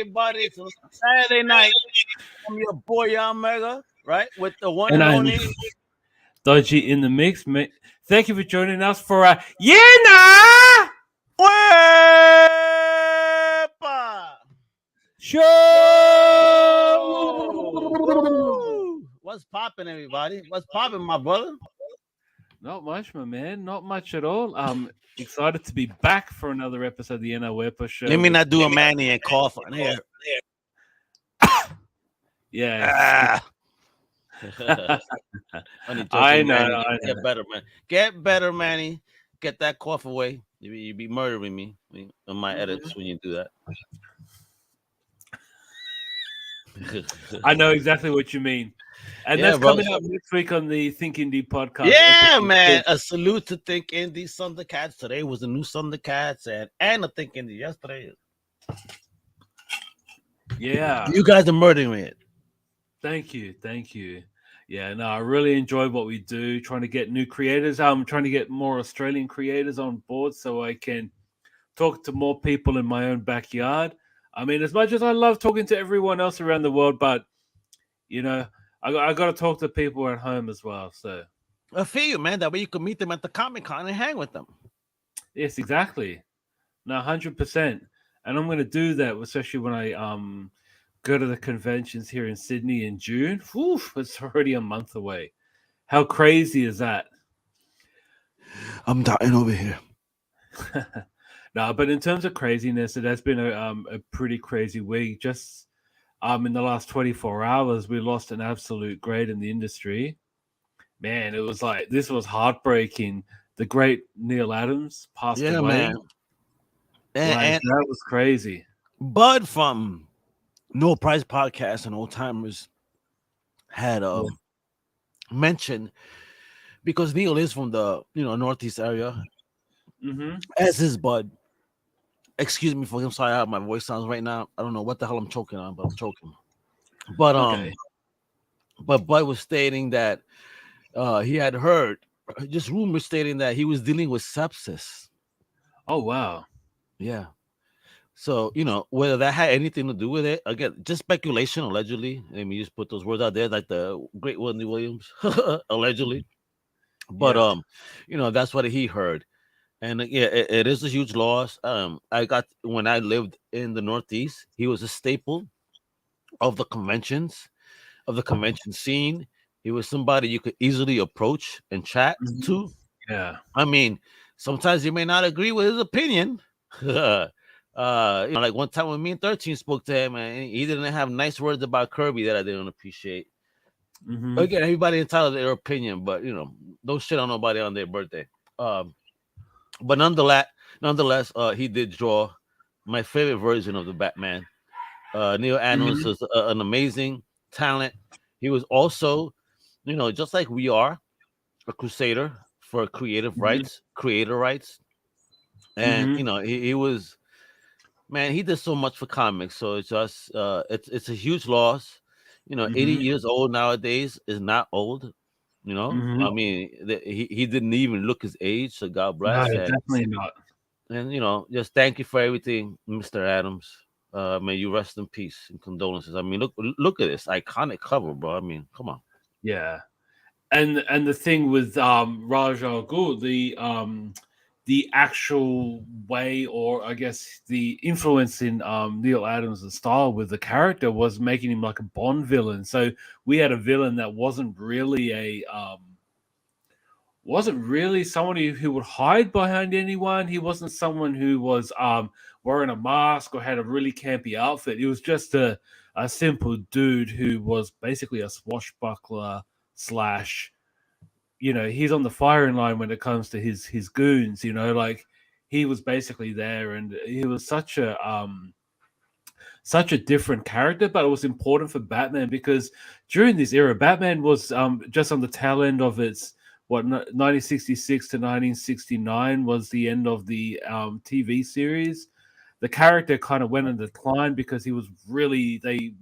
everybody? It's a Saturday night. I'm your boy, Young Mega, right? With the one And and I'm only. Dodgy in the mix. Thank you for joining us for a Yena Wepa! show. Woo! What's popping, everybody? What's popping, my brother? Not much, my man. Not much at all. Excited to be back for another episode of the Wepa show. Let me not do a Manny and cough on here. Yeah. I know. Get better, man. Get better, Manny. Get that cough away. You be murdering me on my edits when you do that. I know exactly what you mean. And that's coming up next week on the Think Indie podcast. Yeah, man. A salute to Think Indie Thundercats. Today was the new Thundercats and a Think Indie yesterday. Yeah. You guys are murdering it. Thank you. Yeah, no, I really enjoy what we do, trying to get new creators. I'm trying to get more Australian creators on board so I can talk to more people in my own backyard. I mean, as much as I love talking to everyone else around the world, but, you know, I got to talk to people at home as well. So I feel you, man. That way you can meet them at the Comic Con and hang with them. Yes, exactly. No, 100%. And I'm going to do that, especially when I go to the conventions here in Sydney in June. Whew, it's already a month away. How crazy is that? I'm dying over here. No, but in terms of craziness, it has been a pretty crazy week. Just in the last 24 hours, we lost an absolute great in the industry. Man, it was like, this was heartbreaking. The great Neil Adams passed away. Man. And that was crazy. Bud from No Prize Podcast and Old Timers had mentioned, because Neil is from the Northeast area, as is Bud. Excuse me for him. Sorry how my voice sounds right now. I don't know what the hell I'm choking on, but I'm choking. But but Bud was stating that he had heard just rumors stating that he was dealing with sepsis. Oh wow. Yeah. So, whether that had anything to do with it, again, just speculation, allegedly. I mean, you just put those words out there, like the great Wendy Williams, allegedly. But, that's what he heard. And yeah, it is a huge loss. When I lived in the Northeast, he was a staple of the convention scene. He was somebody you could easily approach and chat to. Yeah. I mean, sometimes you may not agree with his opinion. Like one time when me and 13 spoke to him, and he didn't have nice words about Kirby that I didn't appreciate. Again, everybody entitled to their opinion, but don't shit on nobody on their birthday. But nonetheless, he did draw my favorite version of the Batman. Neil Adams is an amazing talent. He was also, just like we are, a crusader for creator rights, and he was. Man, he did so much for comics, so it's just it's a huge loss. 80 years old nowadays is not old. I mean, he didn't even look his age, so God bless. No, definitely not. And just thank you for everything, Mr. Adams. May you rest in peace and condolences. I mean, look at this iconic cover, bro. I mean, come on. Yeah, and the thing with Raj Al Ghul, the actual way, or I guess the influence in Neil Adams' style with the character was making him like a Bond villain. So we had a villain that wasn't really someone who would hide behind anyone. He wasn't someone who was wearing a mask or had a really campy outfit. He was just a simple dude who was basically a swashbuckler / he's on the firing line when it comes to his goons, like he was basically there, and he was such a different character, but it was important for Batman because during this era, Batman was just on the tail end of its 1966 to 1969 was the end of the TV series. The character kind of went in decline because they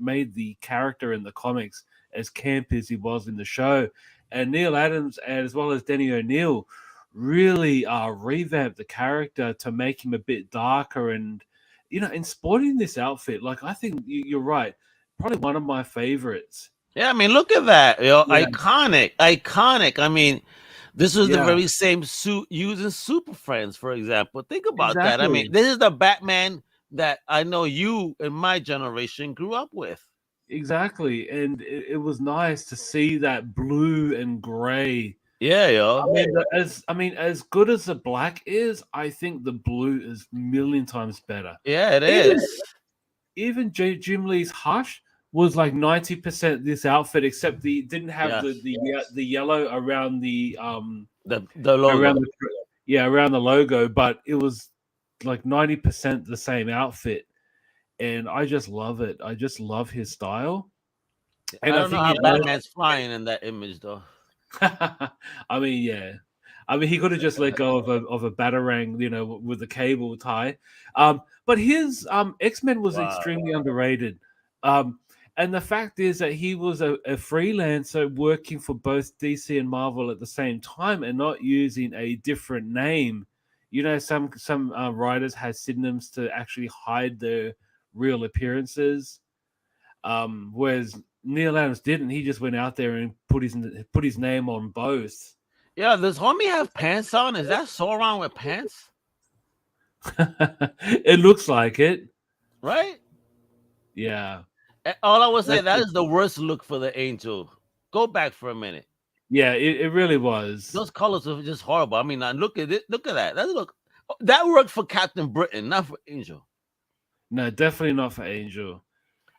made the character in the comics as camp as he was in the show. And Neil Adams, as well as Denny O'Neil, really revamped the character to make him a bit darker and in sporting this outfit, like I think you're right. Probably one of my favorites. Yeah, I mean, look at that, Yeah, iconic. I mean, this was the yeah, very same suit used in Super Friends, for example. Think about that. I mean, exactly, this is the Batman that I know you and my generation grew up with. exactly. And it was nice to see that blue and gray. Yeah, I mean, as good as the black is, I think the blue is a million times better. yeah, it Even is. even Jim Lee's Hush was like 90% this outfit, except the didn't have Yes, the yellow around the the logo. around the around the logo, but it was like 90% the same outfit, and I just love it. I just love his style, and I I don't know think how he does. Batman's flying in that image, though. I mean, yeah. I mean, he could have just let go of a batarang, with the cable tie. But his X-Men was Wow. extremely underrated. Um, and the fact is that he was a freelancer working for both DC and Marvel at the same time, and not using a different name. Some writers had synonyms to actually hide their real appearances. Whereas Neil Adams didn't. He just went out there and put his name on both. Yeah, does homie have pants on? Is that Sauron with pants? It looks like it. Right? Yeah. All I would say, That's that it. is the worst look for the Angel. Go back for a minute. Yeah, it really was. Those colors are just horrible. I mean, now look at it. Look at that. That worked for Captain Britain, not for Angel. No, definitely not for Angel.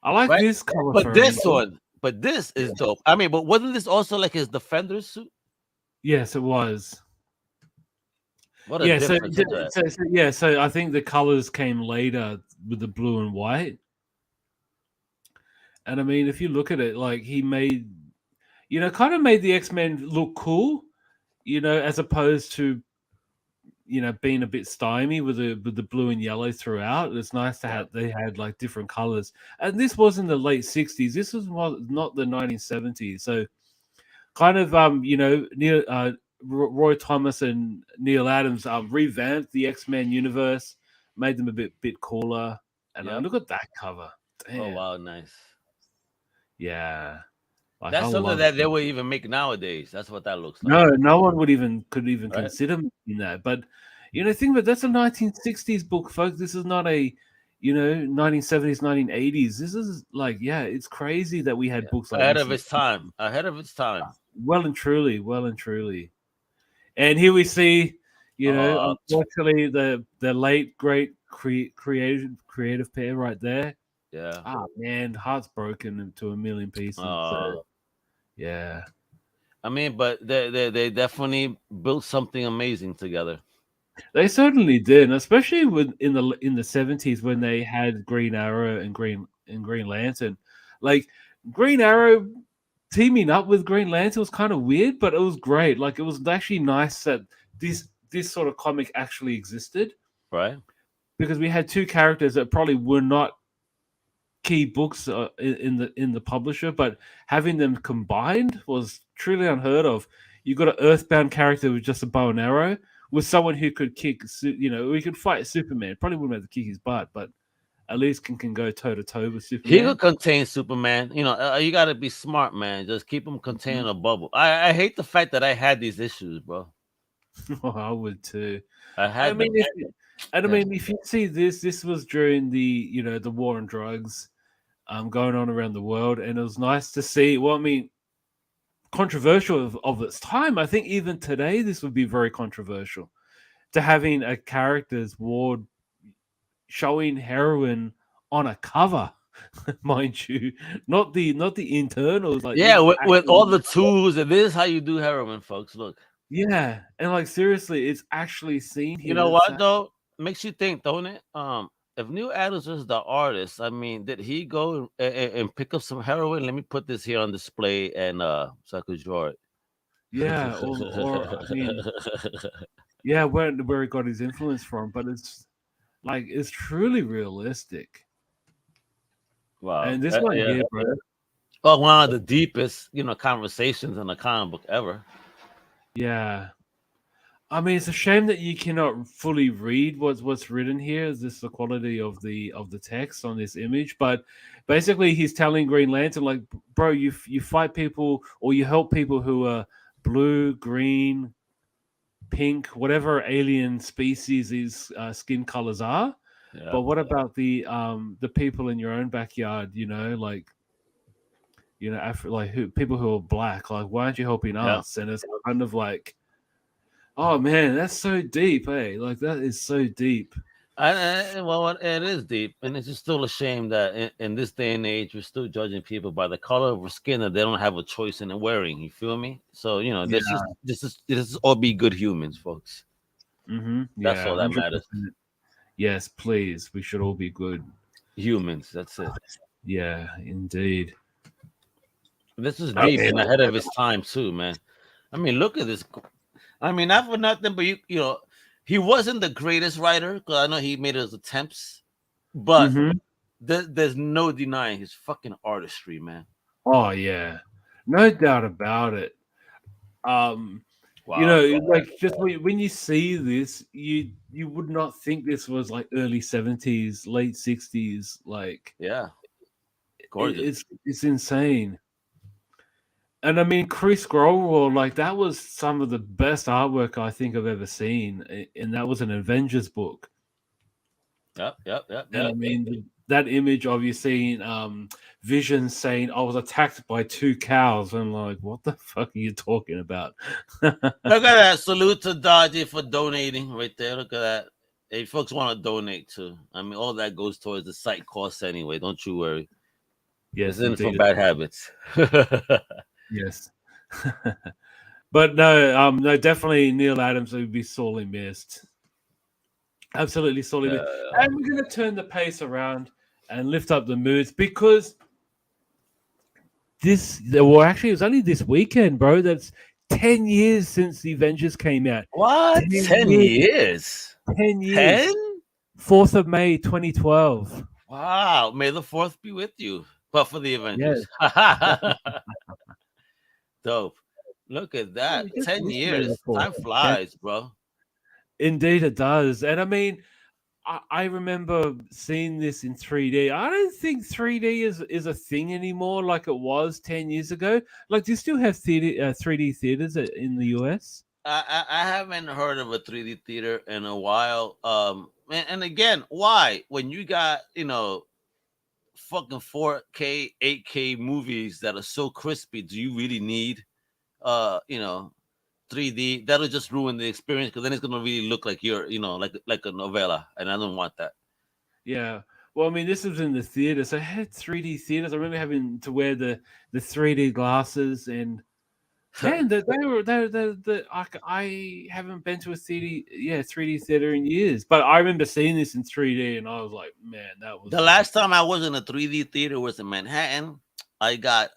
I like Right? this color But for this Angel. one, but this is dope. I mean, but wasn't this also like his Defender's suit? Yes, it was. What a Yeah, so, difference is that? so I think the colors came later with the blue and white. And I mean, if you look at it, like he made, kind of made the X-Men look cool, as opposed to being a bit stymy with the blue and yellow throughout. It's nice to have they had like different colors. And this was in the late 60s. This was not the 1970s. So kind of Neil Roy Thomas and Neil Adams revamped the X-Men universe, made them a bit cooler. And Yep. look at that cover. Damn. Oh wow, nice. Yeah. Like, That's I something love that it. they would even make nowadays. That's what that looks like. No one could even Right? consider making that. But think about that's a 1960s book, folks. This is not a 1970s, 1980s. This is like, it's crazy that we had books like Ahead this. of its time. Ahead of its time. Well and truly. And here we see, unfortunately, the late great creative pair right there. Yeah. Ah man, heart's broken into a million pieces. So, yeah. I mean, but they definitely built something amazing together. They certainly did, especially in the 70s when they had Green Arrow and Green Lantern. Like Green Arrow teaming up with Green Lantern was kind of weird, but it was great. Like it was actually nice that this sort of comic actually existed, Right? because we had two characters that probably were not key books in the publisher, but having them combined was truly unheard of. You got an Earthbound character with just a bow and arrow, with someone who could kick, we could fight Superman. Probably wouldn't have to kick his butt, but at least can go toe to toe with Superman. He could contain Superman. You got to be smart, man. Just keep him contained in a bubble. I hate the fact that I had these issues, bro. Oh, I would too. I mean, if you see this was during the the war on drugs, going on around the world, and it was nice to see. Well, I mean, controversial of its time. I think even today this would be very controversial, to having a character's ward showing heroin on a cover, mind you, not the internals. Like with all the tools, and this is how you do heroin, folks. Look. Yeah, and like seriously, it's actually seen here. You know what though? Makes you think, don't it? If Neil Adams was the artist, I mean, did he go and pick up some heroin? Let me put this here on display, and so I could draw it. Yeah, or I mean, yeah, where he got his influence from, but it's truly realistic. Wow. And this one here, bro. Well, one of the deepest, conversations in a comic book ever. Yeah. I mean, it's a shame that you cannot fully read what's written here. Is this the quality of the text on this image? But basically, he's telling Green Lantern, like, bro, you fight people or you help people who are blue, green, pink, whatever alien species these skin colors are. Yeah. But what about the people in your own backyard? Like like who people who are black. Like, why aren't you helping Yeah. us? And it's kind of like, oh man, that's so deep, eh? Like that is so deep. Well, it is deep, and it's just still a shame that in this day and age, we're still judging people by the color of their skin that they don't have a choice in wearing. You feel me? So Yeah. this is all be good humans, folks. That's Yeah, all that 100%. matters. Yes, please. We should all be good. Humans. That's it. Yeah, indeed. This is deep Okay. and ahead of its time too, man. I mean, look at this. I mean, not for nothing, but he wasn't the greatest writer because I know he made his attempts, but Mm-hmm. there's no denying his fucking artistry, man. Oh yeah, no doubt about it. Wow. Like just when you see this, you would not think this was like early 70s, late 60s. Like Yeah. Gorgeous. it's insane. And I mean, Chris Grower, like that was some of the best artwork I think I've ever seen, and that was an Avengers book. Yep. Yep. Yep. And I Yep. mean, that image of you seeing Vision saying, "I was attacked by two cows," and like, what the fuck are you talking about? Look at that. Salute to Dodgy for donating right there. Look at that. Hey, folks want to donate too. I mean, all that goes towards the site costs anyway. Don't you worry. Yes, It's in for indeed. bad habits. Yes. But no, definitely Neil Adams would be sorely missed. Absolutely sorely missed. And we're going to turn the pace around and lift up the moods because it was only this weekend, bro. That's 10 years since the Avengers came out. What? 10 years? 10 years. 10? 4th of May, 2012. Wow. May the 4th be with you. But for the Avengers. Dope. Look at that. 10 years. Time flies, bro. Indeed, it does. And I mean, I remember seeing this in 3D. I don't think 3D is a thing anymore like it was 10 years ago. Like, do you still have 3D theaters in the US? I haven't heard of a 3D theater in a while. And again, why? When you got, fucking 4K, 8K movies that are so crispy, do you really need 3D? That'll just ruin the experience because then it's gonna really look like you're, like a novella, and I don't want that. Yeah. Well, I mean, this was in the theater, so I had 3D theaters. I remember having to wear the 3D glasses, and man, I haven't been to a 3D theater in years. But I remember seeing this in 3D, and I was like, man, that was the last time I was in a 3D theater was in Manhattan. I got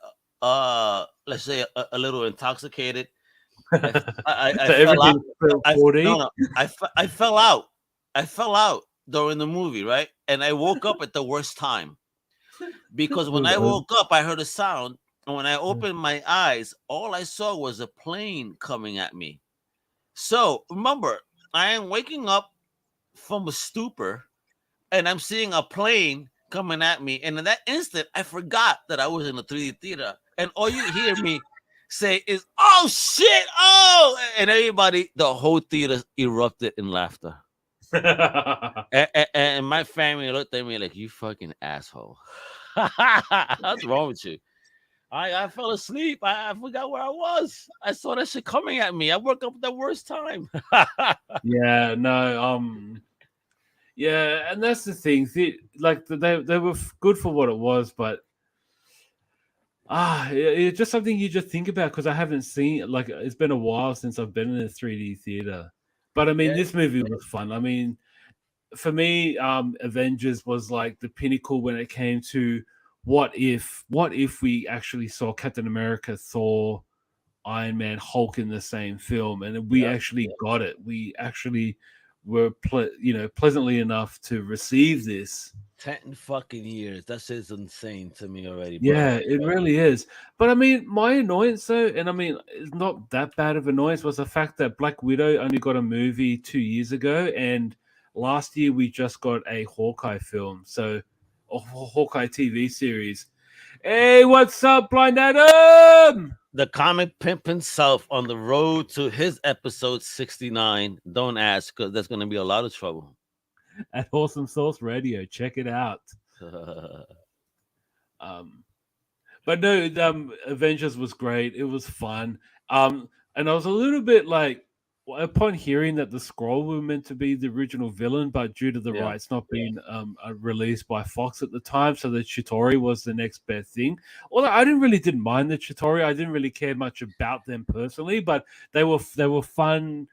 let's say a little intoxicated. I fell out. I fell out. I fell out during the movie, right? And I woke up at the worst time because when I woke up, I heard a sound, and when I opened my eyes, all I saw was a plane coming at me. So remember, I am waking up from a stupor, and I'm seeing a plane coming at me, and in that instant, I forgot that I was in a 3D theater, and all you hear me say is, "Oh shit! Oh!" And everybody, the whole theater erupted in laughter. and my family looked at me like, "You fucking asshole." What's wrong with you? I fell asleep. I forgot where I was. I saw that shit coming at me. I woke up at the worst time. Yeah, no, yeah, and that's the thing. Like they were good for what it was, but it's just something you just think about because I haven't seen, like, it's been a while since I've been in a 3D theater. But I mean, this movie was fun. I mean, for me, Avengers was like the pinnacle when it came to what if we actually saw Captain America, Thor, Iron Man, Hulk in the same film, and we actually got it. We actually were pleasantly enough to receive this. 10 fucking years. That shit's insane to me already. Yeah, it really is. But I mean, my annoyance though, and I mean, it's not that bad of annoyance, was the fact that Black Widow only got a movie 2 years ago, and last year we just got a Hawkeye film, so a Hawkeye TV series. Hey, what's up, Blind Adam? The comic pimp himself on the road to his episode 69. Don't ask, because there's going to be a lot of trouble. At Awesome Source Radio, check it out. But no, Avengers was great. It was fun. And I was a little bit like, upon hearing that the Skrull were meant to be the original villain, but due to the rights not being released by Fox at the time, so the Chitauri was the next best thing. Although I didn't mind the Chitauri, I didn't really care much about them personally, but they were fun,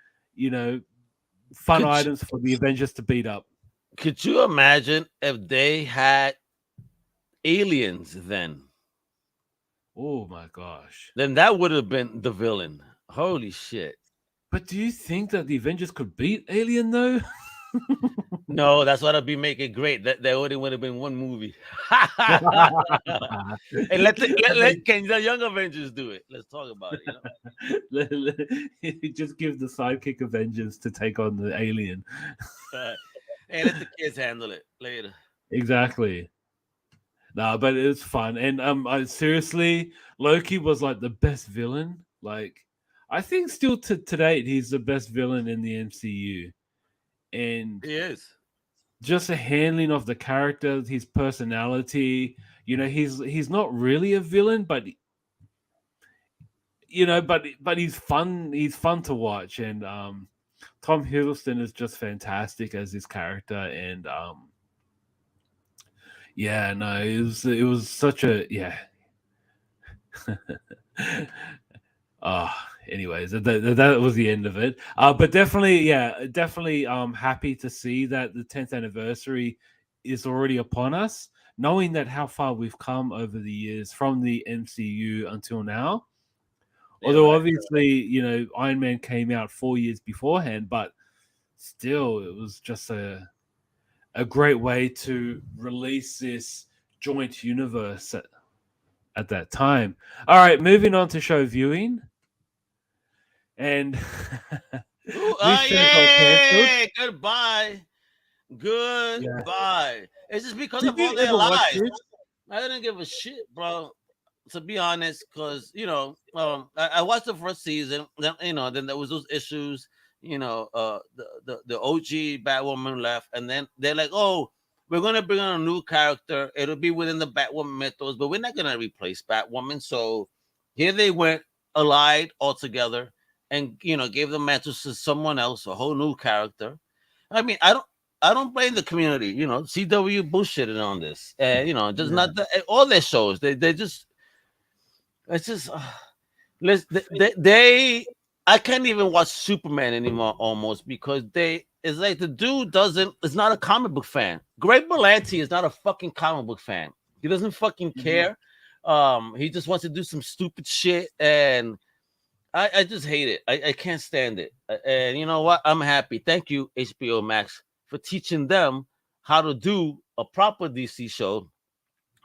fun items for the Avengers to beat up. Could you imagine if they had aliens then? Oh my gosh. Then that would have been the villain. Holy shit. But do you think that the Avengers could beat Alien though? No, that's what I'd be making great. That there only would have been one movie. And let can the young Avengers do it? Let's talk about it. Just give the sidekick Avengers to take on the alien. And let the kids handle it later. Exactly. No, but it was fun. And I seriously, Loki was like the best villain. Like, I think still to date, he's the best villain in the MCU. And he is. Just the handling of the character, his personality. He's not really a villain, but but he's fun. He's fun to watch, and Tom Hiddleston is just fantastic as his character, and it was such a anyways, that was the end of it. But definitely happy to see that the 10th anniversary is already upon us, knowing that how far we've come over the years from the MCU until now. Although obviously, Iron Man came out 4 years beforehand, but still it was just a great way to release this joint universe at that time. All right, moving on to show viewing. And goodbye. It's just because of all their lies. I didn't give a shit, bro. To be honest, because I watched the first season. Then then there was those issues. The OG Batwoman left, and then they're like, "Oh, we're gonna bring on a new character. It'll be within the Batwoman mythos, but we're not gonna replace Batwoman." So here they went, allied altogether, and gave the mantle to someone else, a whole new character. I mean, I don't blame the community. CW bullshitted on this, just not all their shows. They just. It's just, I can't even watch Superman anymore almost because it's like the dude is not a comic book fan. Greg Berlanti is not a fucking comic book fan. He doesn't fucking care. He just wants to do some stupid shit, and I just hate it. I can't stand it. And you know what? I'm happy. Thank you, HBO Max, for teaching them how to do a proper DC show.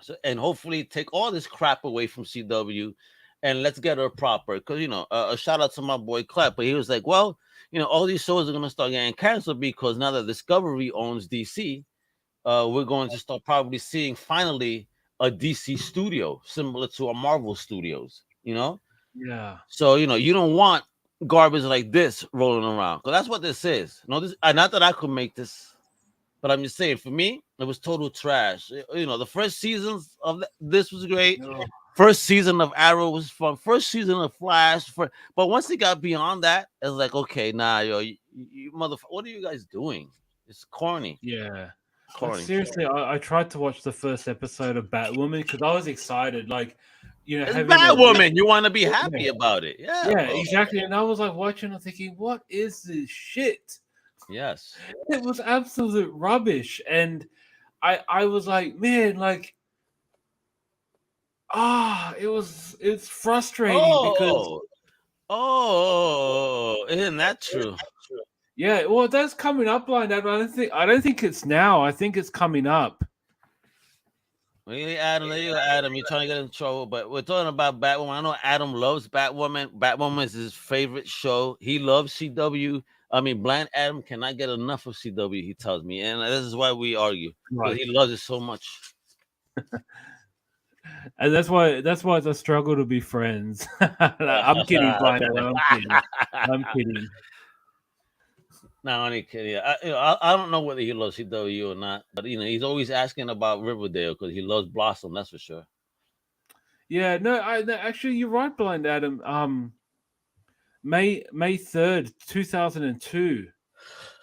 So, and hopefully take all this crap away from CW and let's get her proper. Because, a shout out to my boy Clap, but he was like, well, all these shows are going to start getting canceled because now that Discovery owns DC, we're going to start probably seeing finally a DC studio similar to a Marvel Studios, Yeah. So, you don't want garbage like this rolling around because that's what this is. Not that I could make this. But I'm just saying, for me, it was total trash. The first seasons of this was great. First season of Arrow was fun. First season of Flash. But once it got beyond that, it's like, okay, nah, you motherfucker, what are you guys doing? It's corny. Yeah. Corny. Seriously, I tried to watch the first episode of Batwoman because I was excited. Like, it's Batwoman. You want to be happy about it. Yeah, exactly. And I was like watching, I'm thinking, what is this shit? Yes, it was absolute rubbish, and I was like, man, like, it's frustrating because isn't that true? Yeah, well, that's coming up like that. But I don't think it's now. I think it's coming up. Really, Adam, there you go, Adam. You're trying to get in trouble, but we're talking about Batwoman. I know Adam loves Batwoman. Batwoman is his favorite show. He loves CW. I mean, Blind Adam cannot get enough of CW. He tells me, and this is why we argue because Right. he loves it so much. And that's why it's a struggle to be friends. I'm kidding, Blind Adam. I'm kidding. I'm kidding. No, only kidding. I don't know whether he loves CW or not, but he's always asking about Riverdale because he loves Blossom. That's for sure. Yeah, no, actually, you're right, Blind Adam. May 3rd, 2002.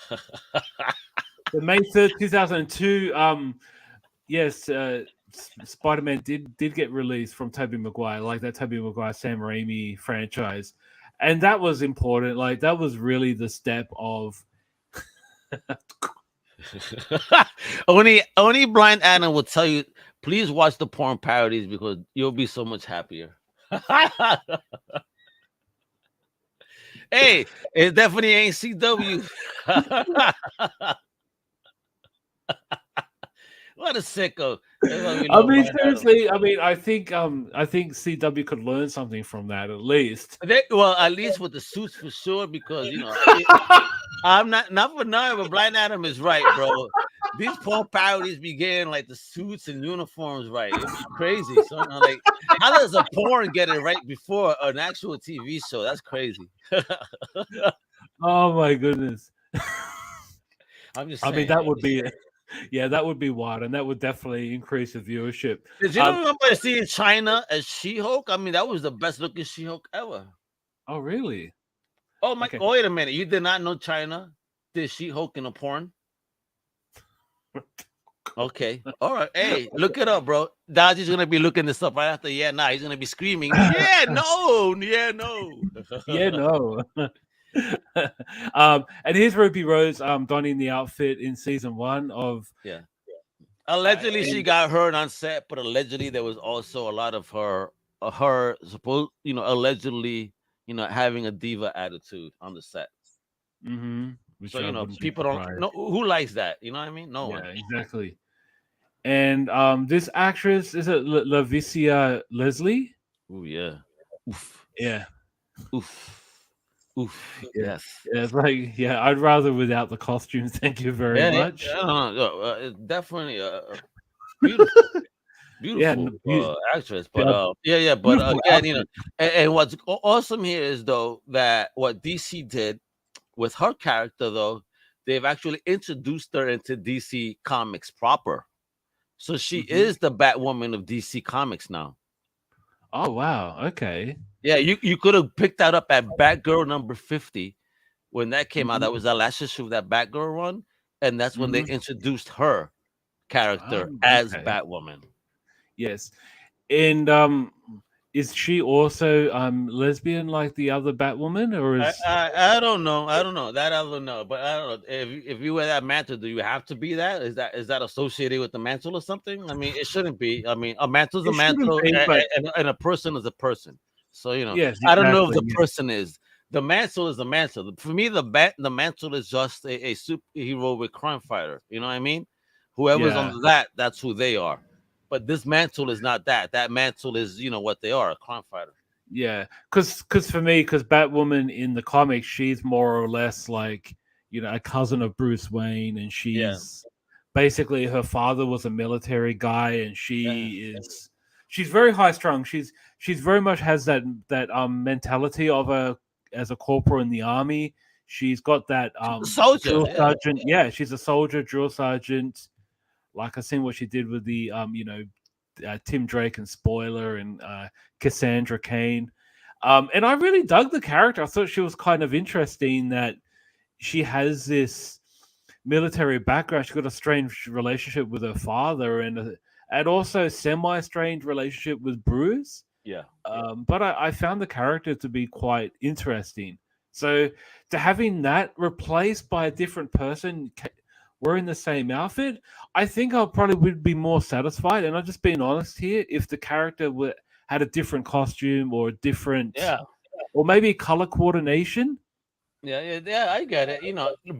The May 3rd, 2002. Yes, Spider-Man did get released from Tobey Maguire, like that Tobey Maguire Sam Raimi franchise, and that was important. Like that was really the step of. only Blind Adam will tell you, please watch the porn parodies because you'll be so much happier. Hey, it definitely ain't CW. What a sicko. I mean, seriously. I mean, I think CW could learn something from that at least. Well, at least with the suits for sure, because I'm not for nothing, but Blind Adam is right, bro. These porn parodies began like the suits and uniforms right. It's crazy. So like, how does a porn get it right before an actual TV show? That's crazy. Oh my goodness. I'm just I saying. mean, that would be. Yeah, that would be wild, and that would definitely increase the viewership. Did you remember seeing China as She-Hulk? I mean, that was the best looking She-Hulk ever. Oh, really? Oh my! Okay. Oh, wait a minute. You did not know China did She-Hulk in a porn? Okay. All right. Hey, look it up, bro. Dodgy's gonna be looking this up right after. Yeah, nah, he's gonna be screaming. Yeah, no. Yeah, no. Yeah, no. And here's Ruby Rose donning the outfit in season 1 of allegedly she got hurt on set, but allegedly there was also a lot of her allegedly having a diva attitude on the set. So people don't know who likes that. You know what I mean? No one. Exactly. And this actress, is it Lavicia Leslie? Oh yeah. Oof. Yeah. Oof. Oof. Yes. Yeah, it's like, I'd rather without the costumes. Thank you very much. It's definitely beautiful actress. But but again, and what's awesome here is though that what DC did with her character, though, they've actually introduced her into DC Comics proper. So she is the Batwoman of DC Comics now. Oh wow! Okay. Yeah, you could have picked that up at Batgirl number 50 when that came out. That was the last issue of that Batgirl run, and that's when they introduced her character as Batwoman. Yes, and is she also lesbian like the other Batwoman, or is I don't know. I don't know that. I don't know, but I don't know if you wear that mantle, do you have to be that? Is that associated with the mantle or something? I mean, it shouldn't be. I mean, a mantle's a mantle, and a person is a person. So I don't know if the person is. The mantle is the mantle. For me, the mantle is just a superhero with crime fighter. You know what I mean? Whoever's on that's who they are. But this mantle is not that. That mantle is, what they are, a crime fighter. Yeah, because for me, because Batwoman in the comics, she's more or less like, a cousin of Bruce Wayne, and she's basically her father was a military guy, and she's very high strung. She's very much has that mentality of as a corporal in the army. She's got that soldier drill sergeant. Yeah, she's a soldier, drill sergeant. Like I seen what she did with the Tim Drake and Spoiler and Cassandra Cain, and I really dug the character. I thought she was kind of interesting that she has this military background. She got a strange relationship with her father, and also semi-strange relationship with Bruce. But I found the character to be quite interesting. So to having that replaced by a different person wearing the same outfit, I think I probably would be more satisfied. And I'm just being honest here, if the character had a different costume or a different, or maybe color coordination. Yeah. I get it.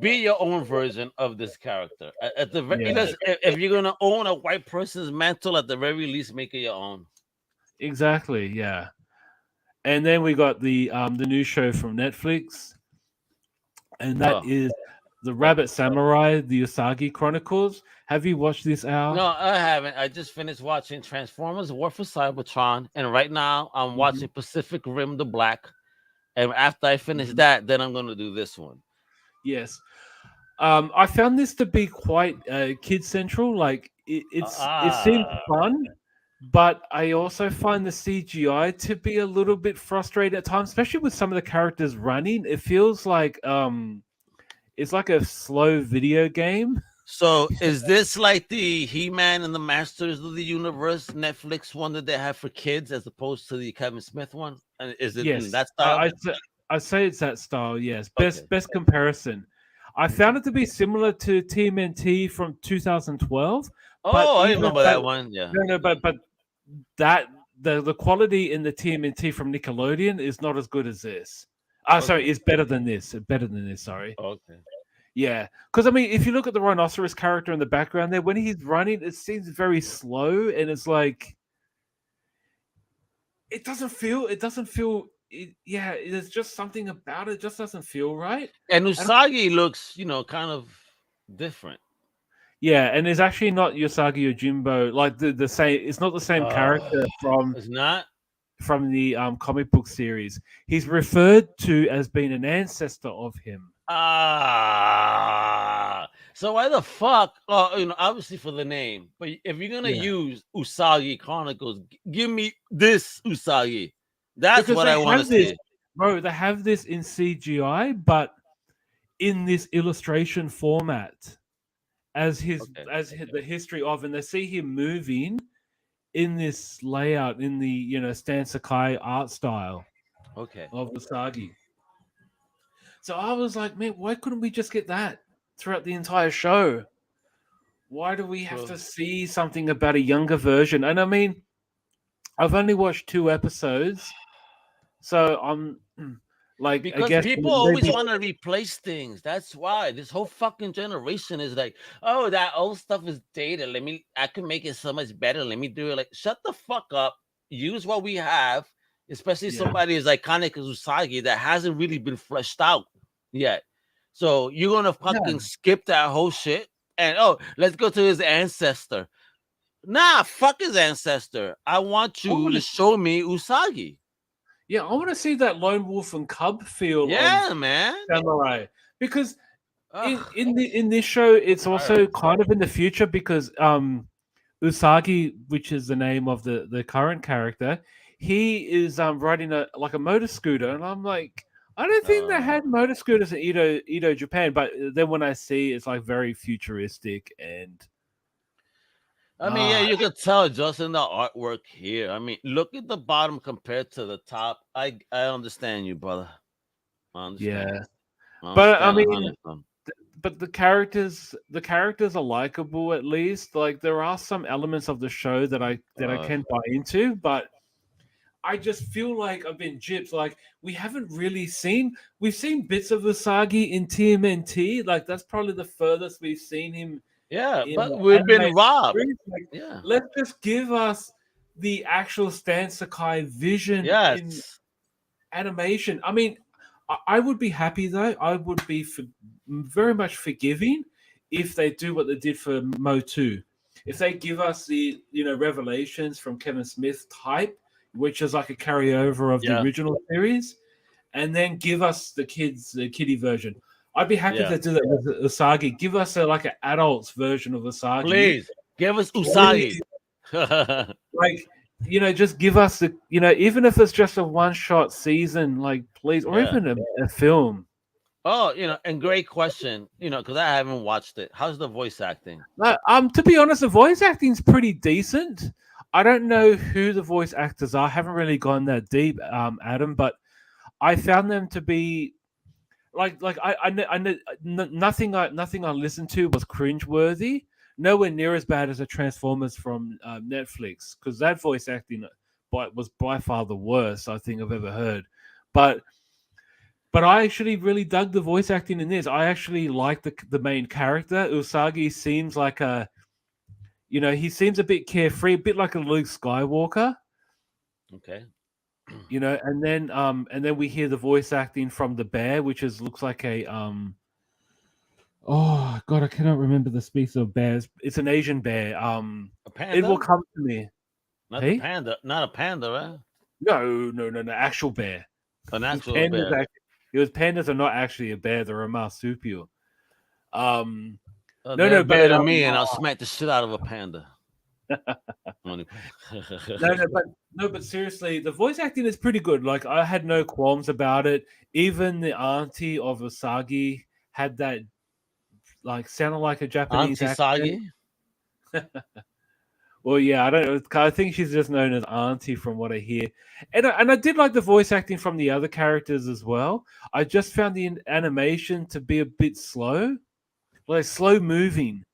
Be your own version of this character. At the very, Yeah, if you're gonna own a white person's mantle, at the very least, make it your own. exactly. Yeah, and then we got the new show from Netflix, and that Oh, is the what? Rabbit Samurai, the Usagi Chronicles. Have you watched this, Al? No, I haven't. I just finished watching Transformers: War for Cybertron, and right now I'm Mhm, watching Pacific Rim: The Black. And after I finish mhm. that, then I'm gonna do this one. Yes. I found this to be quite kid central. Like it seems Ah, fun, but I also find the CGI to be a little bit frustrating at times, especially with some of the characters running. It feels like it's like a slow video game. so is this like the He-Man and the Masters of the Universe Netflix one that they have for kids, as opposed to the Kevin Smith one? And is it in Yes, that style? I say it's that style. Yes, Okay. best comparison. I found Mhm. it to be similar to TMNT from 2012, but Oh, I even remember that that one. Yeah. no, but that the quality in the TMNT from Nickelodeon is not as good as this. Sorry, Okay. it's better than this. Better than this. Sorry. Okay. Yeah, because I mean, if you look at the rhinoceros character in the background there, when he's running, it seems very slow, and it's like it doesn't feel. Yeah, there's just something about it. Just doesn't feel right. And And Usagi looks, kind of different. yeah, and it's actually not Yosagi Ojimbo. Like the same. It's not the same character It's not. from the comic book series. He's referred to as being an ancestor of him. So why the fuck? Obviously for the name, but if you're gonna Yeah, use Usagi Chronicles, give me this Usagi. That's because what they I want to have this, see. bro. They have this in CGI, but in this illustration format Okay, the history of, and they see him moving in this layout in the Stan Sakai art style okay. of Usagi. So I was like, man, why couldn't we just get that throughout the entire show? Why do we have So to see something about a younger version? And I mean, I've only watched 2 episodes, so I'm like, I because guess people always maybe want to replace things. That's why this whole fucking generation is like, oh, that old stuff is dated. I can make it so much better. Let me do it. Like, shut the fuck up. Use what we have, especially yeah, somebody as iconic as Usagi that hasn't really been fleshed out yet. So you're gonna fucking yeah. skip that whole shit and let's go to his ancestor. Nah, fuck his ancestor. I want I you want to to, show me Usagi. yeah, I want to see that lone wolf and cub feel of Yeah, man. samurai because Ugh, in this show so it's tired. also kind of in the future because Usagi, which is the name of the current character, he is riding a like a motor scooter, and I'm like, I don't think they Uh, had motor scooters in Edo Japan, but then when I see it's like very futuristic and I mean, yeah, ah you could tell just in the artwork here. I mean, look at the bottom compared to the top. I understand you, brother. I understand. yeah, I but I understand mean 100%. but the characters are likable at least. Like there are some elements of the show that I Uh, can buy into, but I just feel like I've been gypped. Like we've seen bits of Usagi in TMNT. Like that's probably the furthest we've seen him yeah, in but the we've been animated robbed. series. Like Yeah. let's just give us the actual Stan Sakai vision in Yes. animation. I mean, I would be happy though. I would be very much forgiving if they do what they did for Mo 2. If they give us the revelations from Kevin Smith type, which is like a carryover of the Yeah. original series, and then give us the kiddie version. I'd be happy Yeah. to do that with Usagi. Give us like an adult's version of Usagi. Please give us Please, Usagi. oh, like just give us the even if it's just a one shot season, like please, or yeah. even a film. Oh, and great question. Because I haven't watched it. How's the voice acting? To be honest, the voice acting's pretty decent. I don't know who the voice actors are. I haven't really gone that deep, Adam, but I found them to be nothing I listened to was cringeworthy. Nowhere near as bad as the Transformers from Netflix, because that voice acting was by far the worst I think I've ever heard. But But I actually really dug the voice acting in this. I actually like the main character. Usagi seems like he seems a bit carefree, a bit like a Luke Skywalker. Okay. And then we hear the voice acting from the bear, which looks like a oh god, I cannot remember the species of bears. It's an Asian bear. A It will panda? come to me. Not the Hey? panda. Not a panda, right? No, actual bear. An actual Pandas bear. pandas are not actually a bear; they're a marsupial. No, They're no, better but than me, and I'll smack the shit out of a panda. Only- but seriously, the voice acting is pretty good. Like I had no qualms about it. Even the auntie of Asagi had that sounded like a Japanese Auntie accent. Sagi? Well, yeah, I don't know. I think she's just known as Auntie from what I hear, and I did like the voice acting from the other characters as well. I just found the animation to be a bit slow, like slow moving.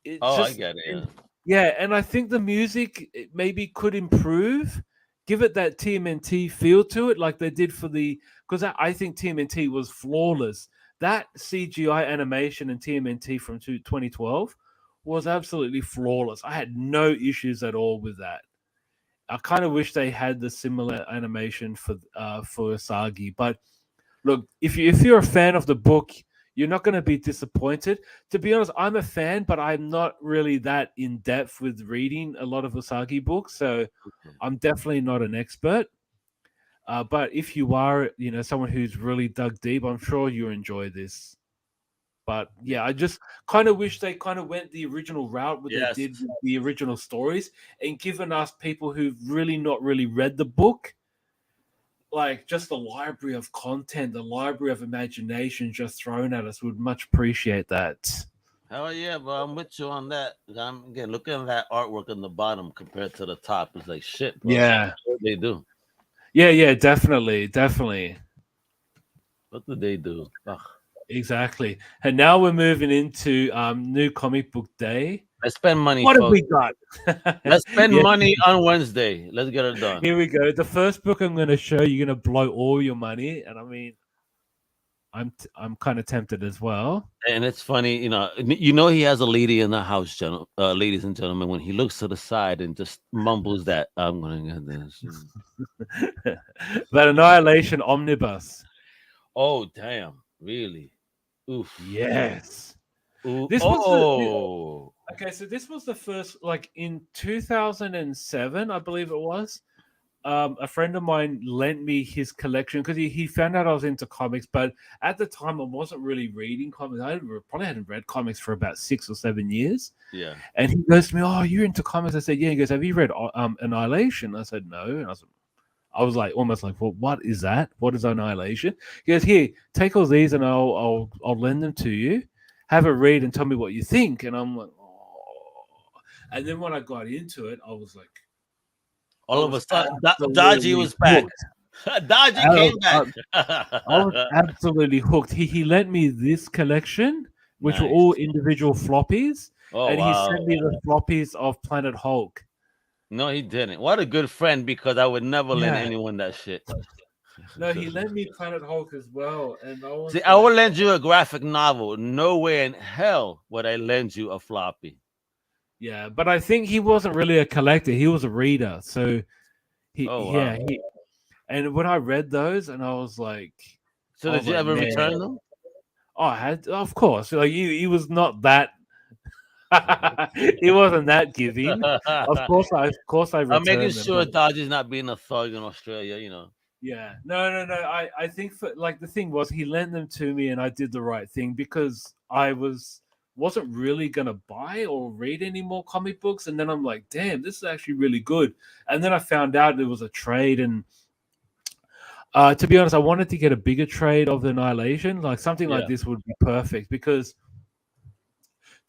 It Oh, I just get it. Yeah. Yeah, and I think the music maybe could improve, give it that TMNT feel to it, like they did for because I think TMNT was flawless. That CGI animation in TMNT from 2012 was absolutely flawless. I had no issues at all with that. I kind of wish they had the similar animation for Asagi, but look, if you're a fan of the book, you're not going to be disappointed. To be honest, I'm a fan, but I'm not really that in depth with reading a lot of Asagi books, so I'm definitely not an expert. But if you are, someone who's really dug deep, I'm sure you enjoy this. But yeah, I just kind of wish they kind of went the original route what they Yes. did with the original stories and given us people who've really not really read the book like just the library of content, the library of imagination just thrown at us. Would much appreciate that. Hell yeah, bro. I'm with you on that. I'm again looking at that artwork on the bottom compared to the top. It's like shit, bro. Yeah, What they do? yeah, definitely, What do they do? Ugh. exactly. And now we're moving into new comic book day. Let's spend money, What have folks. we got? Let's spend Yeah, money on Wednesday. Let's get it done. here we go. The first book I'm going to show you're going to blow all your money, and I mean, I'm kind of tempted as well. And it's funny, he has a lady in the house, ladies and gentlemen, when he looks to the side and just mumbles that I'm gonna get this. That Annihilation Omnibus. Oh damn, really? Oof. Yes. Ooh. This was Oh. Okay, so this was the first, like in 2007, I believe it was. A friend of mine lent me his collection because he found out I was into comics, but at the time I wasn't really reading comics. I probably hadn't read comics for about 6 or 7 years. Yeah. And he goes to me, "Oh, you're into comics?" I said, "Yeah." He goes, "Have you read Annihilation?" I said, "No." And I was like, almost like, "Well, what is that? What is Annihilation?" He goes, "Here, take all these, and I'll lend them to you. Have a read and tell me what you think." And I'm like, "Oh." And then when I got into it, I was like, All of a sudden, absolutely Dodgy was back. hooked. Dodgy I came was, back. I was absolutely hooked. He lent me this collection, which were Nice. all individual floppies, Oh and he wow. sent me the floppies of Planet Hulk. No, he didn't. What a good friend, because I would never lend Yeah. anyone that shit. No, he lent me Planet Hulk as well, and I was See, I would like, lend you a graphic novel. No way in hell would I lend you a floppy. yeah, but I think he wasn't really a collector; he was a reader. So Oh wow. and when I read those, and I was like, So I did was you like, ever man, return them? oh, I had, of course, like he was not that. He wasn't that giving. Of course, I I'm making returned them. sure But Dodgy's not being a thug in Australia, yeah, no. I think for like the thing was he lent them to me, and I did the right thing because I wasn't really gonna buy or read any more comic books, and then I'm like, damn, this is actually really good. And then I found out it was a trade, and to be honest, I wanted to get a bigger trade of the Annihilation. Like something like Yeah. this would be perfect because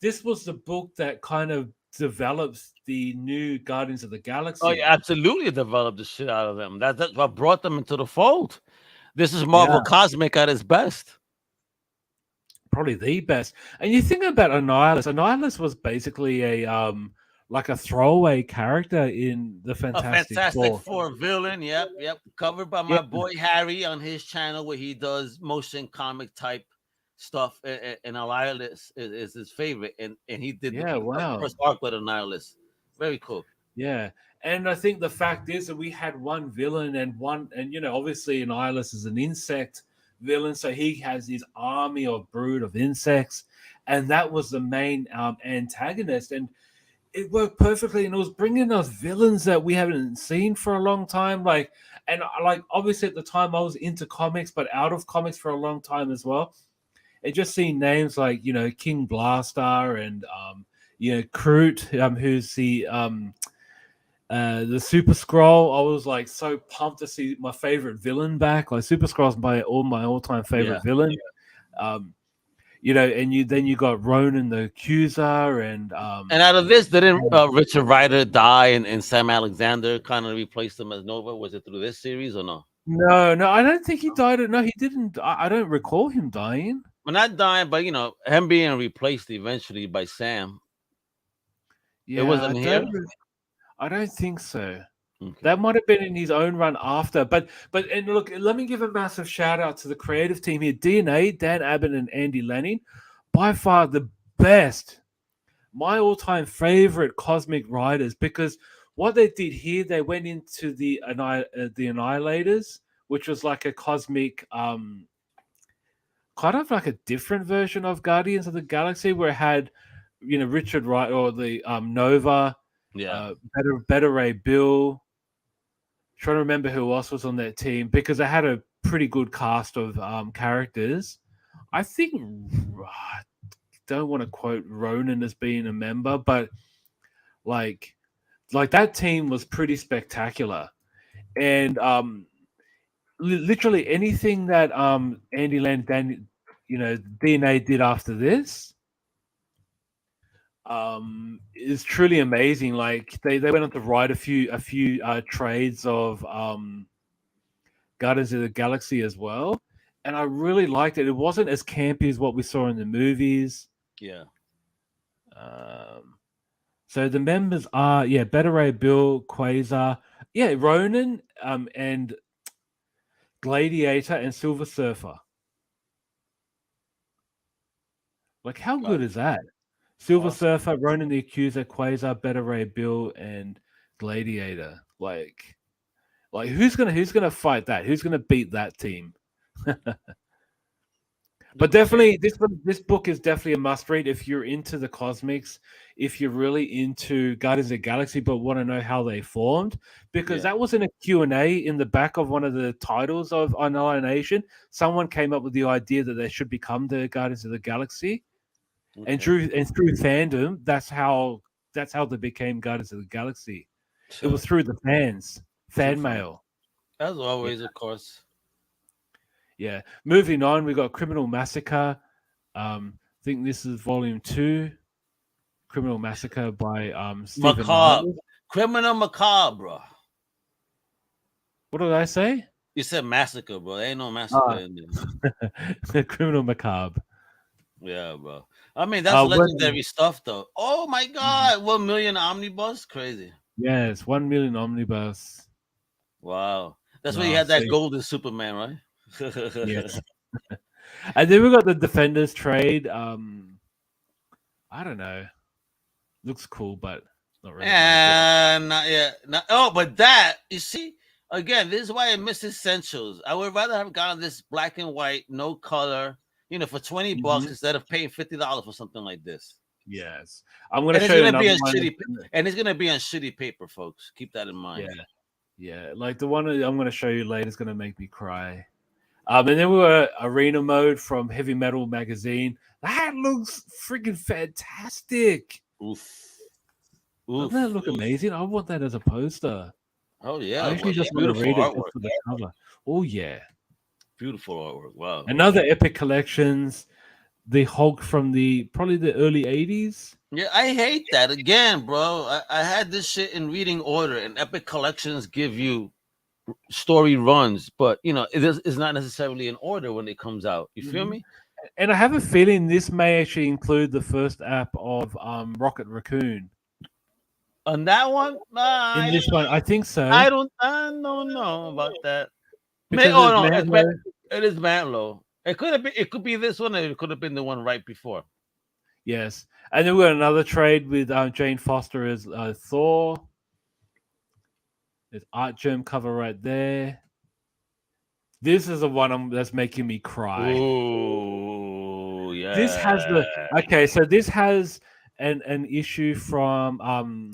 this was the book that kind of develops the new Guardians of the Galaxy. Oh, yeah, absolutely developed the shit out of them. That's what brought them into the fold. This is Marvel Cosmic at its best. Probably the best. And you think about Annihilus. Annihilus was basically a like a throwaway character in the A Fantastic Fantastic Four. Four villain. Yep, yep. Covered by Yeah, my boy Harry on his channel where he does motion comic type stuff. And Annihilus is his favorite, and he did yeah, the wow. first arc with Annihilus. Very cool. Yeah. And I think the fact is that we had one villain and obviously Annihilus is an insect villain, so he has his army of brood of insects, and that was the main antagonist, and it worked perfectly, and it was bringing us villains that we haven't seen for a long time. Like obviously at the time I was into comics, but out of comics for a long time as well. And just seeing names like King Blaster and Kroot, who's the Super Scroll. I was like so pumped to see my favorite villain back. Like Super Scroll's my all-time favorite villain. And you got Ronan the Accuser And out of this, didn't Richard Rider die and Sam Alexander kind of replaced him as Nova? Was it through this series or no? No, I don't think he died. No, he didn't. I don't recall him dying. Well, not dying, but him being replaced eventually by Sam. Yeah, it wasn't here. I don't think so. Okay. That might have been in his own run after. But and look, let me give a massive shout out to the creative team here. DNA, Dan Abbott and Andy Lanning, by far the best, my all-time favorite cosmic writers, because what they did here, they went into the Annihilators, which was like a cosmic kind of like a different version of Guardians of the Galaxy, where it had Richard Wright or the Nova, Beta Ray Bill. Trying to remember who else was on that team, because they had a pretty good cast of characters. I think don't want to quote Ronan as being a member, but like that team was pretty spectacular. And literally anything that Andy Land DNA did after this is truly amazing. Like they went on to write a few trades of Guardians of the Galaxy as well, and I really liked it. It wasn't as campy as what we saw in the movies. Yeah. So the members are Beta Ray Bill, Quasar, Ronan, and Gladiator and Silver Surfer. Like how good is that? Silver Surfer, Ronan the Accuser, Quasar, Beta Ray Bill, and Gladiator. Like who's gonna fight that? Who's gonna beat that team? But definitely, this book is definitely a must read if you're into the cosmics, if you're really into Guardians of the Galaxy, but want to know how they formed, because that was in a Q&A in the back of one of the titles of Annihilation. Someone came up with the idea that they should become the Guardians of the Galaxy, and through fandom, that's how they became Guardians of the Galaxy. It was through the fan mail. As always, of course. Yeah. Moving on, we got Criminal Massacre. I think this is volume 2. Criminal Massacre by Stephen Macabre. Criminal Macabre, bro. What did I say? You said massacre, bro. There ain't no massacre in there. Criminal Macabre. Yeah, bro. I mean, that's legendary stuff, though. Oh my God, 1 million omnibus, crazy. Yes, 1 million omnibus. Wow, that's where you had that golden Superman, right? Yes. And then we got the Defenders trade. I don't know. Looks cool, but not really. Not yet. But that, you see, again, this is why I miss essentials. I would rather have gotten this black and white, no color, for $20 instead of paying $50 for something like this. Yes. I'm going to show you another one. And it's going to be on shitty paper, folks. Keep that in mind. Yeah. Like the one I'm going to show you later is going to make me cry. And then we were Arena Mode from Heavy Metal Magazine. That looks freaking fantastic. Oof. Doesn't that look amazing? I want that as a poster. Oh, yeah. I actually just want to read it for the cover. Oh, yeah. Beautiful artwork. Wow. Another epic collections. The Hulk from probably the early 80s. Yeah, I hate that. Again, bro. I had this shit in reading order, and epic collections give you story runs, but it's not necessarily in order when it comes out. You feel me? And I have a feeling this may actually include the first app of Rocket Raccoon. On that one, in this one. I think so I don't know about that. because Oh it's no, Mantlo. it is Mantlo. It could have been. It could be this one, or it could have been the one right before. Yes, and then we got another trade with Jane Foster as Thor. There's Art Germ cover right there. This is the one that's making me cry. Ooh, This yeah. has the okay, so this has an issue from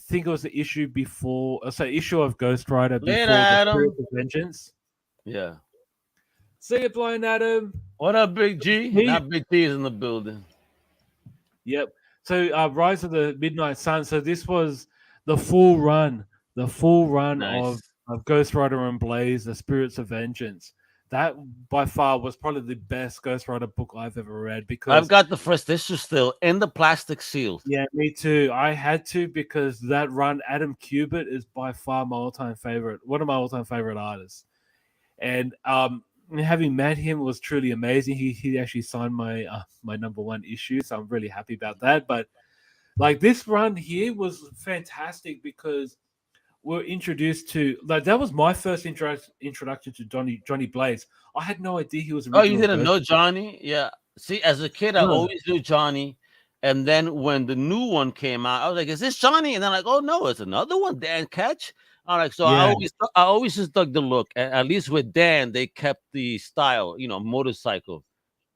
think it was the issue before, so issue of Ghost Rider Later, before the Spirit Adam. of Vengeance. Yeah. See it, Blind Adam. What up, Big G? He, Not Big T is in the building. yep. So Rise of the Midnight Sun. So this was the full run Nice. of Ghost Rider and Blaze, the Spirits of Vengeance. That by far was probably the best Ghost Rider book I've ever read I've because got the first issue still in the plastic sealed. yeah, me too. I had to because that run, Adam Kubert is by far my all-time favorite, one of my all-time favorite artists. And having met him was truly amazing. He actually signed my my number one issue, so I'm really happy about that. But like this run here was fantastic because we're introduced to like that was my first introduction to Johnny Blaze. I had no idea he was Oh, you original didn't Ghost. know Johnny? Yeah. See, as a kid, I No, always knew Johnny. And then when the new one came out, I was like, "Is this Johnny?" And then like, "Oh no, it's another one, Dan Catch." I'm like, so yeah, I always just dug the look. At least with Dan, they kept the style, motorcycle,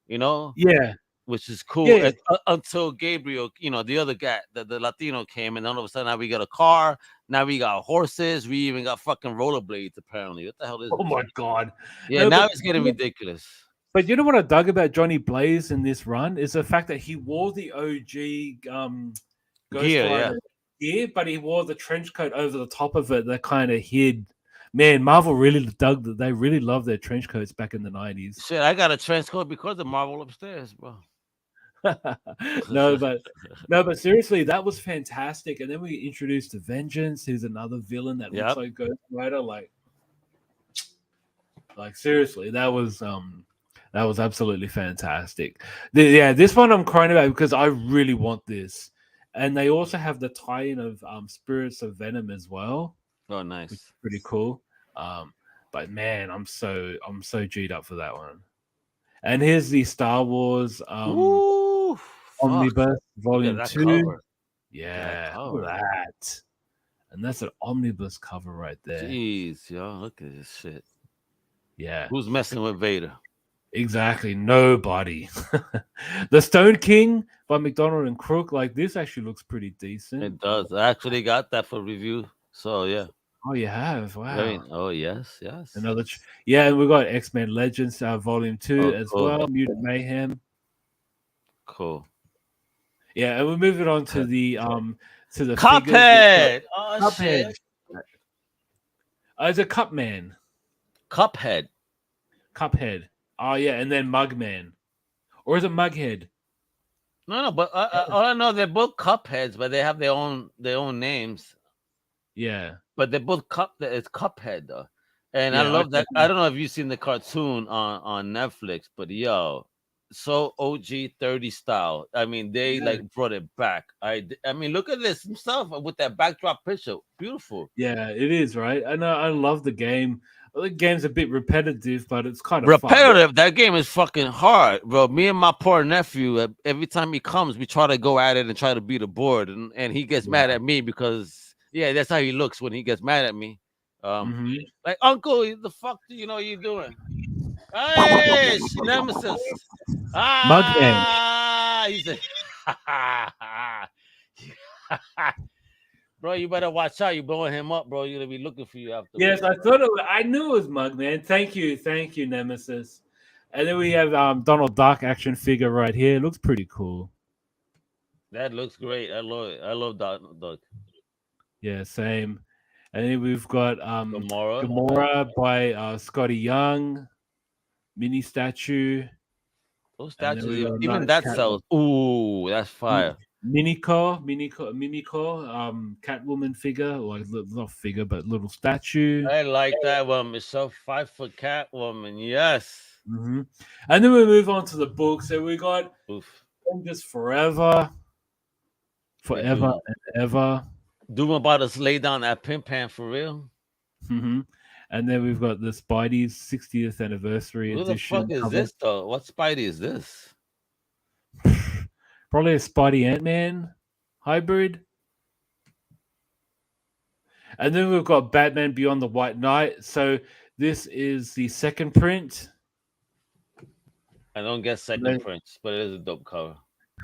you know, yeah, which is cool. yeah. And, until Gabriel, the other guy, the Latino came, and all of a sudden now we got a car, now we got horses, we even got fucking rollerblades. Apparently, what the hell is Oh this? my god. Yeah, No, now but it's getting ridiculous. but you know what I dug about Johnny Blaze in this run is the fact that he wore the OG Ghost Gear, yeah. Rider gear, but he wore the trench coat over the top of it that kind of hid. Man, Marvel really dug that. They really loved their trench coats back in the 90s. Shit, I got a trench coat because of Marvel upstairs, bro. no, but seriously, that was fantastic. And then we introduced Vengeance, who's another villain that looks Yep. like Ghost Rider. Like seriously, that was absolutely fantastic. This one I'm crying about because I really want this. And they also have the tie-in of Spirits of Venom as well, Oh, which nice. is pretty cool. But man, I'm so G'd up for that one. And here's the Star Wars Ooh, fuck. Omnibus Look at Volume that 2. cover. Yeah, cover. look at that. And that's an omnibus cover right there. Jeez, yo, look at this shit. Yeah. Who's messing with Vader? Exactly. Nobody. The Stone King by McDonald and Crook. Like this actually looks pretty decent. It does. I actually got that for review. So yeah. Oh, you have? Wow. Oh yes. Another. Yeah, and we got X-Men Legends Volume 2 as cool. well. Mutant Mayhem. Cool. Yeah, and we're moving on to the Cuphead. Figures. Oh Cuphead. shit. It's a Cupman. Cuphead. Cuphead. Oh yeah, and then Mugman. Or is it Mughead? No, but all I know they're both Cupheads, but they have their own names. Yeah. But they're both it's Cuphead though. And I Yeah, love that. I don't know if you've seen the cartoon on Netflix, but yo, so OG 30 style. I mean, they like brought it back. I mean, look at this stuff with that backdrop picture. Beautiful. Yeah, it is, right? And I love the game. The game's a bit repetitive, but it's kind of repetitive. fun. That game is fucking hard, bro. Me and my poor nephew, every time he comes, we try to go at it and try to beat the board, and he gets mad at me because that's how he looks when he gets mad at me. Like, uncle, the fuck do you know you're doing? Hey, nemesis. Mugman. He said, bro, you better watch out. You're blowing him up, bro. You're gonna be looking for you after. Yes, I knew it was Mugman. Thank you, Nemesis. And then we have Donald Duck action figure right here. It looks pretty cool. That looks great. I love it. I love Donald Duck. Yeah, same. And then we've got Gamora by Scotty Young, mini statue. Those statues, even that sells. Ooh, that's fire. Miniko, Catwoman figure, or not figure, but little statue. I like that one. It's so 5-foot Catwoman. Yes. And then we move on to the book. So we got Just Forever. forever and ever. Doom about to lay down that pimp pan for real. Mm-hmm. And then we've got the Spidey's 60th anniversary Who the edition fuck is cover. this though? What Spidey is this? Probably a Spidey Ant-Man hybrid. And then we've got Batman Beyond the White Knight. So this is the second print. I don't get second prints, but it is a dope cover.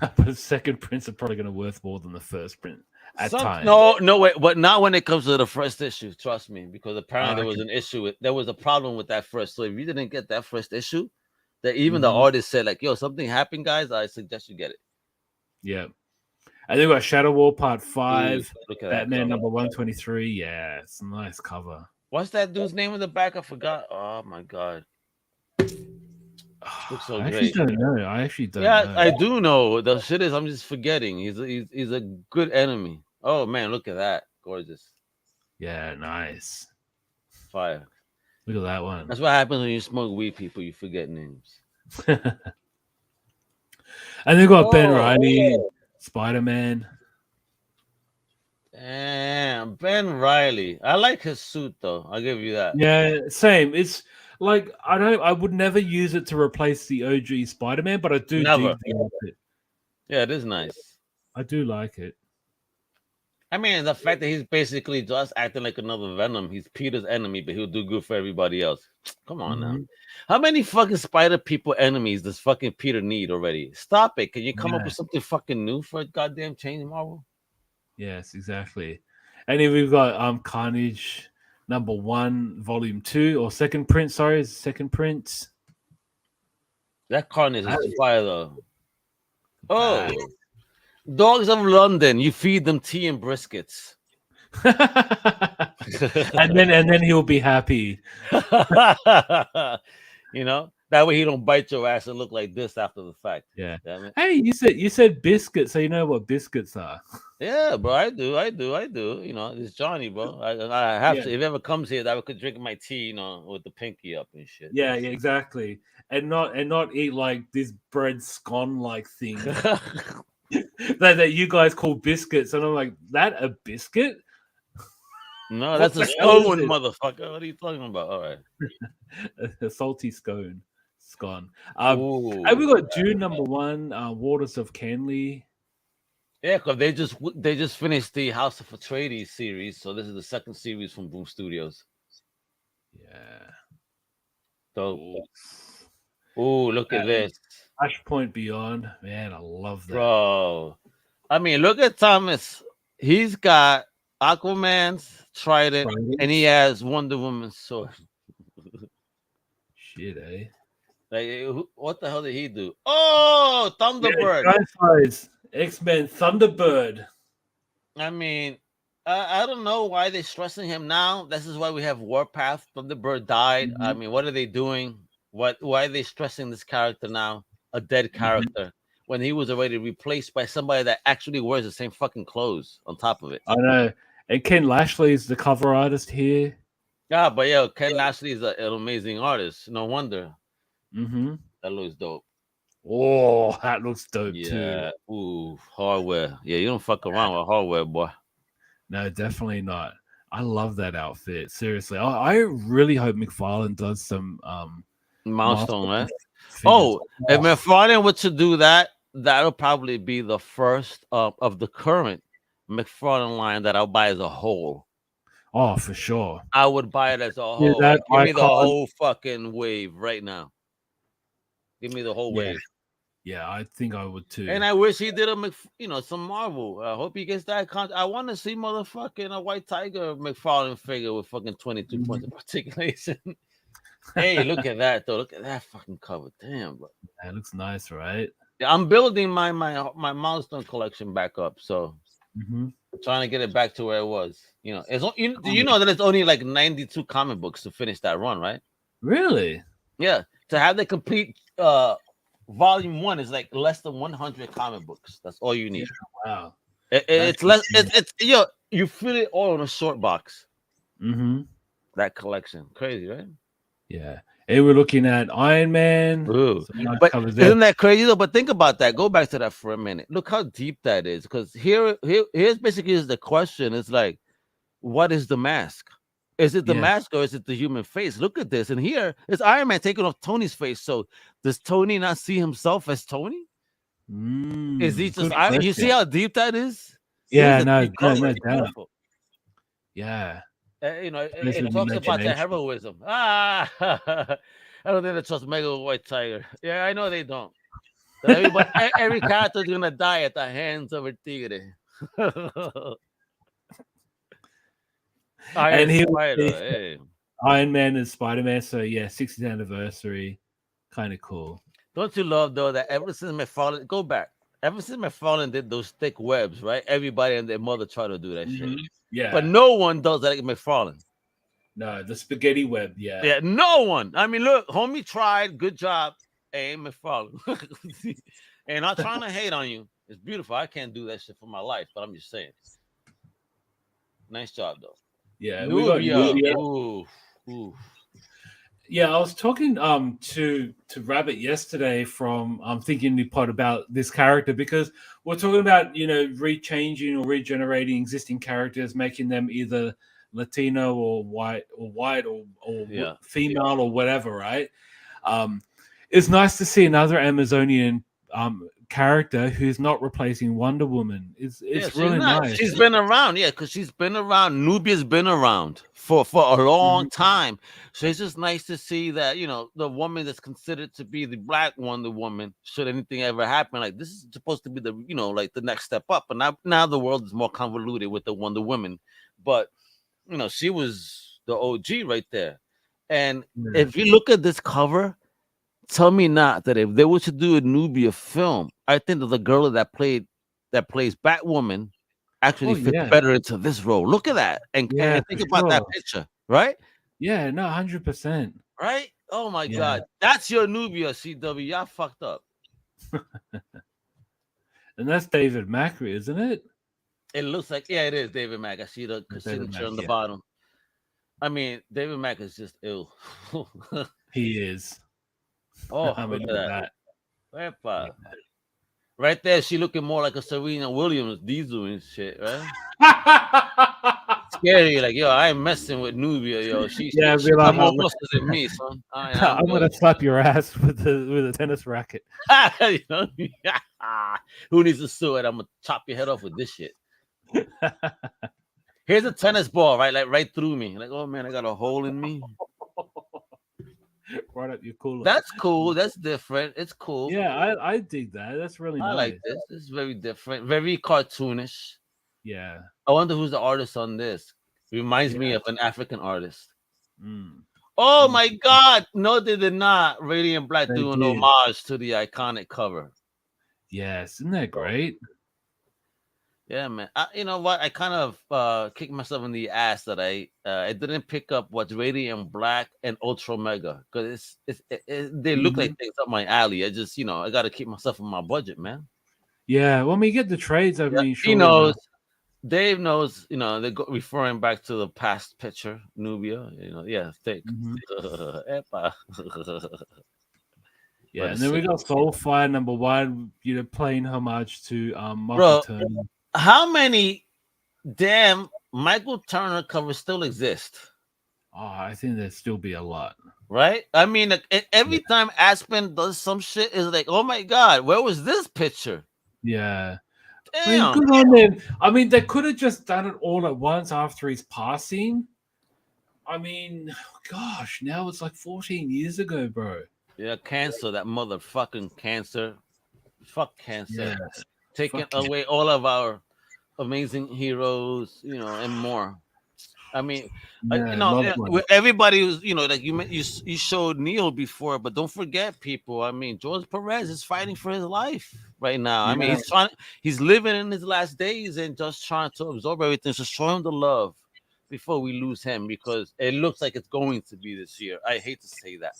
But the second prints are probably going to worth more than the first print at times. No, wait, but not when it comes to the first issue. Trust me, because apparently there was an issue there was a problem with that first. So if you didn't get that first issue, that even the artist said like, "Yo, something happened, guys. I suggest you get it." Yeah, and then we got Shadow War Part 5, look at Batman number 123. Yeah, it's a nice cover. What's that dude's name in the back? I forgot. Oh my god. Looks so I great. actually don't know. Yeah, I do know. The shit is I'm just forgetting. He's a good enemy. Oh man, look at that. Gorgeous. Yeah, nice. Fire. Look at that one. That's what happens when you smoke weed, people. You forget names. And they got Ben Reilly, Spider-Man. Damn, Ben Reilly. I like his suit though. I'll give you that. Yeah, same. It's like I would never use it to replace the OG Spider-Man, but I do dig the outfit. Yeah, it is nice. I do like it. I mean, the fact that he's basically just acting like another Venom. He's Peter's enemy, but he'll do good for everybody else. Come on now. How many fucking Spider people enemies does fucking Peter need already? Stop it. Can you come up with something fucking new for a goddamn change, Marvel? Yes, exactly. And then we've got Carnage number 1, volume 2, or second print. Sorry, it's second print. That Carnage is fire though. Oh. Dogs of London, you feed them tea and briskets. and then he'll be happy. You know, that way he don't bite your ass and look like this after the fact. Yeah. Damn it. Hey, you said biscuits, so you know what biscuits are. Yeah, bro, I do. You know, it's Johnny, bro. I have to. If it ever comes here, that I could drink my tea, you know, with the pinky up and shit. Yeah, exactly. And not eat like this bread scone like thing. that you guys call biscuits, and I'm like, that a biscuit? No, that's a scone, motherfucker. What are you talking about? All right, a salty scone. And we got June number 1, Waters of Canley. Yeah, because they just finished the House of Atreides series, so this is the second series from Boom Studios. Yeah. So, look at this. Flashpoint Beyond, man, I love that. Bro, I mean, look at Thomas. He's got Aquaman's trident, and he has Wonder Woman's sword. Shit, eh? Like, what the hell did he do? Oh, Thunderbird. Yeah, X-Men Thunderbird. I mean, I don't know why they're stressing him now. This is why we have Warpath. Thunderbird died. I mean, what are they doing? Why are they stressing this character now? A dead character when he was already replaced by somebody that actually wears the same fucking clothes on top of it. I know. And Ken Lashley is the cover artist here. Yeah, but Ken Lashley is an amazing artist. No wonder. That looks dope. Oh, that looks dope too. Yeah. Ooh, hardware. Yeah, you don't fuck around with hardware, boy. No, definitely not. I love that outfit. Seriously. I really hope McFarlane does some milestone, right? Oh, if McFarlane were to do that, that'll probably be the first of the current McFarlane line that I'll buy as a whole. Oh, for sure. I would buy it as a whole. Yeah, give me the whole fucking wave right now. Give me the whole wave. Yeah, I think I would too. And I wish he did some Marvel. I hope he gets that content. I want to see motherfucking a White Tiger McFarlane figure with fucking 22 points of articulation. Hey, look at that though. Look at that fucking cover. Damn, bro. That looks nice, right? Yeah, I'm building my milestone collection back up, so I'm trying to get it back to where it was. You know, you know that it's only like 92 comic books to finish that run, right? Really? Yeah. To have the complete volume 1 is like less than 100 comic books. That's all you need. Yeah, wow. It's less. It's you feel it all in a short box. That collection, crazy, right? Yeah, And we're looking at Iron Man. Ooh. Some nice But covers there. isn't that crazy though? But think about that. Go back to that for a minute. Look how deep that is. Because here's basically is the question. It's like, what is the mask? Is it the Yeah. mask or is it the human face? Look at this. And here it's Iron Man taking off Tony's face. So does Tony not see himself as Tony? Is he just Good Iron? You see question. how deep that is? It is Yeah, a no, deep color. no It's doubt. beautiful. Yeah. You know, Plays it with the talks about that imagination. heroism. Ah, I don't think they trust Mega White Tiger. Yeah, I know they don't. That every character is gonna die at the hands of a tigre. And Iron he Spider. Hey. Iron Man and Spider-Man. So yeah, 60th anniversary. Kind of cool. Don't you love though that ever since McFarlane, go back. Ever since McFarlane did those thick webs, right? Everybody and their mother try to do that shit, Yeah. but no one does that like McFarlane. No, the spaghetti web. Yeah. Yeah, no one. I mean, look, homie tried. Good job, hey McFarlane. And not trying to hate on you. It's beautiful. I can't do that shit for my life, but I'm just saying. Nice job though. Yeah, Nubia. we got Ooh. Yeah, I was talking to Rabbit yesterday from thinking the pod about this character because we're talking about rechanging or regenerating existing characters, making them either Latino or white or Yeah. female or whatever, right? It's nice to see another Amazonian character who's not replacing Wonder Woman. It's really nice. She's been around, yeah, because she's been around. Nubia's been around for a long time. So it's just nice to see that, the woman that's considered to be the Black Wonder Woman, should anything ever happen, like this is supposed to be the, like the next step up. And now the world is more convoluted with the Wonder Woman. But she was the OG right there. And if you look at this cover, tell me not that if they were to do a Nubia film, I think that the girl that plays Batwoman actually fits better into this role. Look at that, and think about that picture, right? Yeah, no, 100%. Right? Oh my God, that's your Nubia, CW. Y'all fucked up. And that's David Macri, isn't it? It looks like, it is David Mack. I see the signature on the bottom. I mean, David Mack is just ill. He is. Oh, look at that. Wepa. Right there, she looking more like a Serena Williams Diesel and shit, right? Scary, like, yo, I ain't messing with Nubia, yo. She got more muscles than me, son. I'm gonna slap your ass with a tennis racket. Who needs a sword? I'm gonna chop your head off with this shit. Here's a tennis ball, right? Like right through me. Like, oh man, I got a hole in me. Right up your cooler. That's cool. That's different. It's cool. Yeah, I dig that. That's really nice. I like this. It's very different. Very cartoonish. Yeah. I wonder who's the artist on this. Reminds me of an African artist. Oh my God. No, they did not. Radiant Black doing homage to the iconic cover. Yes. Isn't that great? Yeah, man. You know what? I kind of kicked myself in the ass that I didn't pick up what's Radiant Black and Ultra Mega because they look like things up my alley. I just I got to keep myself in my budget, man. Yeah, when we get the trades, I mean, he knows. Dave knows. They're referring back to the past picture, Nubia. Thick. Yeah, and then we got Soulfire #1. Playing homage to Michael Turner. How many damn Michael Turner covers still exist? Oh, I think there'd still be a lot. Right? I mean, every time Aspen does some shit, is like, oh my God, where was this picture? Yeah. Damn. I mean, good on them. I mean, they could have just done it all at once after his passing. I mean, gosh, now it's like 14 years ago, bro. Yeah, cancer, that motherfucking cancer. Fuck cancer. Yeah. Taking away all of our amazing heroes, and more. I mean, everybody was, like you showed Neil before, but don't forget, people. I mean, George Perez is fighting for his life right now. I mean, he's living in his last days and just trying to absorb everything. So show him the love before we lose him, because it looks like it's going to be this year. I hate to say that,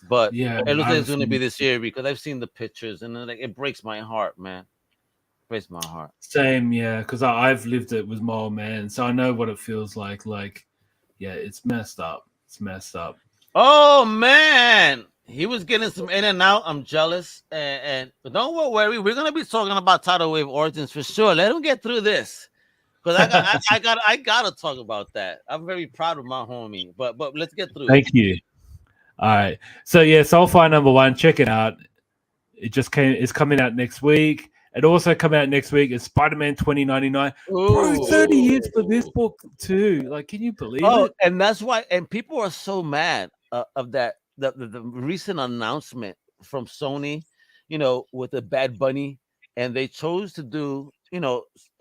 but it looks like it's going to be this year because I've seen the pictures and it breaks my heart, man. Breaks my heart. Same, yeah, because I've lived it with my old man, so I know what it feels like. Like, yeah, it's messed up. It's messed up. Oh man, he was getting some in and out. I'm jealous, and but don't worry, we're gonna be talking about tidal wave origins for sure. Let him get through this, because I gotta talk about that. I'm very proud of my homie, but let's get through it. Thank you. All right. So yeah, Soulfire #1, check it out. It just came. It's coming out next week. It also come out next week. It's Spider-Man 2099. Bro, 30 years for this book too. Like, can you believe it? And that's why. And people are so mad of that. The recent announcement from Sony, with the Bad Bunny, and they chose to do.